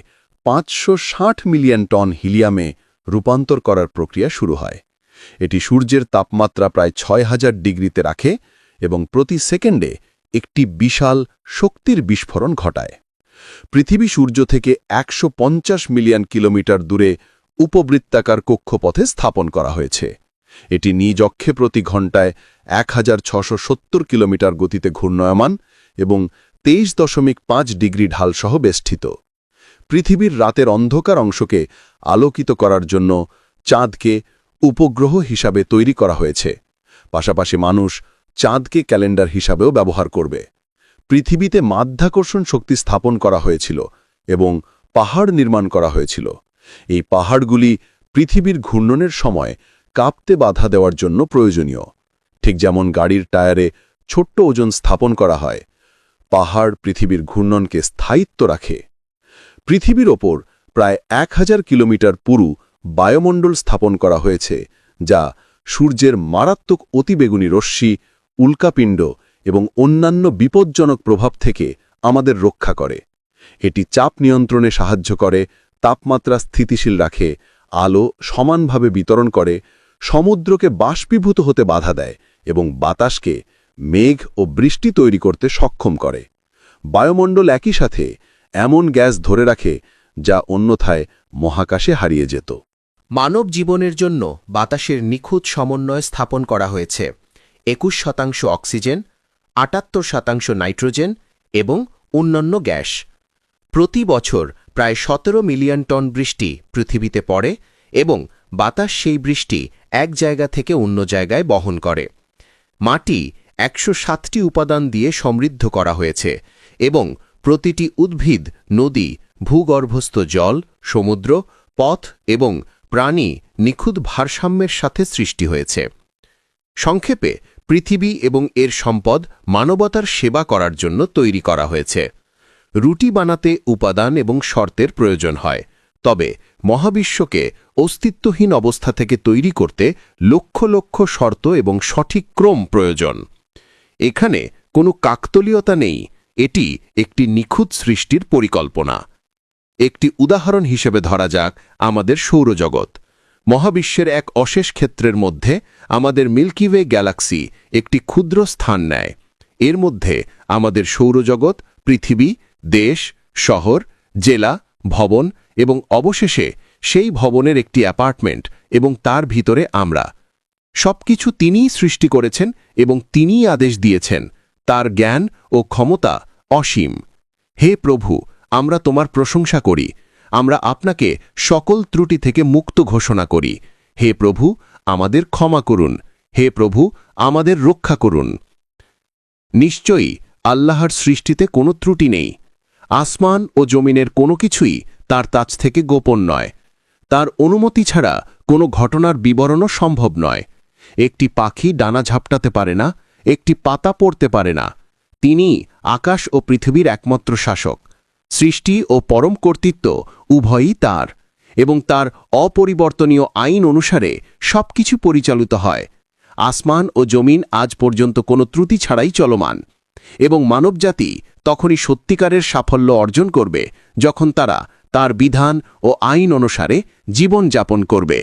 560 মিলিয়ন টন হিলিয়ামে রূপান্তর করার প্রক্রিয়া শুরু হয়। এটি সূর্যের তাপমাত্রা প্রায় 6000 ডিগ্রিতে রাখে এবং প্রতি সেকেন্ডে একটি বিশাল শক্তির বিস্ফোরণ ঘটায়। পৃথিবী সূর্য থেকে 150 মিলিয়ন কিলোমিটার দূরে উপবৃত্তাকার কক্ষপথে স্থাপন করা হয়েছে। এটি নিজ অক্ষে প্রতি ঘণ্টায় 1670 কিলোমিটার গতিতে ঘূর্ণয়মান এবং 23.5 ডিগ্রি ঢালসহ বেষ্টিত। পৃথিবীর রাতের অন্ধকার অংশকে আলোকিত করার জন্য চাঁদকে উপগ্রহ হিসাবে তৈরি করা হয়েছে। পাশাপাশি মানুষ চাঁদকে ক্যালেন্ডার হিসাবেও ব্যবহার করবে। পৃথিবীতে মাধ্যাকর্ষণ শক্তি স্থাপন করা হয়েছিল এবং পাহাড় নির্মাণ করা হয়েছিল। এই পাহাড়গুলি পৃথিবীর ঘূর্ণনের সময় কাঁপতে বাধা দেওয়ার জন্য প্রয়োজনীয়। ঠিক যেমন গাড়ির টায়ারে ছোট্ট ওজন স্থাপন করা হয়, পাহাড় পৃথিবীর ঘূর্ণনকে স্থায়িত্ব রাখে। পৃথিবীর ওপর প্রায় 1000 কিলোমিটার পুরু বায়ুমণ্ডল স্থাপন করা হয়েছে, যা সূর্যের মারাত্মক অতিবেগুনি রশ্মি, উল্কাপিণ্ড এবং অন্যান্য বিপজ্জনক প্রভাব থেকে আমাদের রক্ষা করে। এটি চাপ নিয়ন্ত্রণে সাহায্য করে, তাপমাত্রা স্থিতিশীল রাখে, আলো সমানভাবে বিতরণ করে, সমুদ্রকে বাষ্পীভূত হতে বাধা দেয় এবং বাতাসকে মেঘ ও বৃষ্টি তৈরি করতে সক্ষম করে। বায়ুমণ্ডল একই সাথে এমন গ্যাস ধরে রাখে যা অন্যথায় মহাকাশে হারিয়ে যেত। মানব জীবনের জন্য বাতাসের নিখুঁত সমন্বয় স্থাপন করা হয়েছে। 21% অক্সিজেন, 78% নাইট্রোজেন এবং অন্যান্য গ্যাস। প্রতি বছর প্রায় 17 মিলিয়ন টন বৃষ্টি পৃথিবীতে পড়ে এবং বাতাস সেই বৃষ্টি এক জায়গা থেকে অন্য জায়গায় বহন করে। মাটি 107টি উপাদান দিয়ে সমৃদ্ধ করা হয়েছে এবং প্রতিটি উদ্ভিদ, নদী, ভূগর্ভস্থ জল, সমুদ্র, পথ এবং প্রাণী নিখুঁত ভারসাম্যের সাথে সৃষ্টি হয়েছে। সংক্ষেপে, পৃথিবী এবং এর সম্পদ মানবতার সেবা করার জন্য তৈরি করা হয়েছে। রুটি বানাতে উপাদান এবং শর্তের প্রয়োজন হয়, তবে মহাবিশ্বকে অস্তিত্বহীন অবস্থা থেকে তৈরি করতে লক্ষ লক্ষ শর্ত এবং সঠিক ক্রম প্রয়োজন। এখানে কোনো কাকতালীয়তা নেই, এটি একটি নিখুঁত সৃষ্টির পরিকল্পনা। একটি উদাহরণ হিসেবে ধরা যাক আমাদের সৌরজগৎ। মহাবিশ্বের এক অশেষ ক্ষেত্রের মধ্যে আমাদের মিল্কি ওয়ে গ্যালাক্সি একটি ক্ষুদ্র স্থান নেয়। এর মধ্যে আমাদের সৌরজগৎ, পৃথিবী, দেশ, শহর, জেলা, ভবন এবং অবশেষে সেই ভবনের একটি অ্যাপার্টমেন্ট এবং তার ভিতরে আমরা। সবকিছু তিনিই সৃষ্টি করেছেন এবং তিনিই আদেশ দিয়েছেন। তার জ্ঞান ও ক্ষমতা অসীম। হে প্রভু, আমরা তোমার প্রশংসা করি। আমরা আপনাকে সকল ত্রুটি থেকে মুক্ত ঘোষণা করি। হে প্রভু, আমাদের ক্ষমা করুন। হে প্রভু, আমাদের রক্ষা করুন। নিশ্চয়ই আল্লাহর সৃষ্টিতে কোনো ত্রুটি নেই। আসমান ও জমিনের কোনো কিছুই তার কাছ থেকে গোপন নয়। তার অনুমতি ছাড়া কোনো ঘটনার বিবরণও সম্ভব নয়। একটি পাখি ডানা ঝাপটাতে পারে না একটি পাতা পড়তে পারে না। তিনি আকাশ ও পৃথিবীর একমাত্র শাসক। সৃষ্টি ও পরম কর্তৃত্ব উভয়ই তার, এবং তার অপরিবর্তনীয় আইন অনুসারে সবকিছু পরিচালিত হয়। আসমান ও জমিন আজ পর্যন্ত কোনো ত্রুটি ছাড়াই চলমান, এবং মানবজাতি তখনই সত্যিকারের সাফল্য অর্জন করবে যখন তারা তার বিধান ও আইন অনুসারে জীবন যাপন করবে।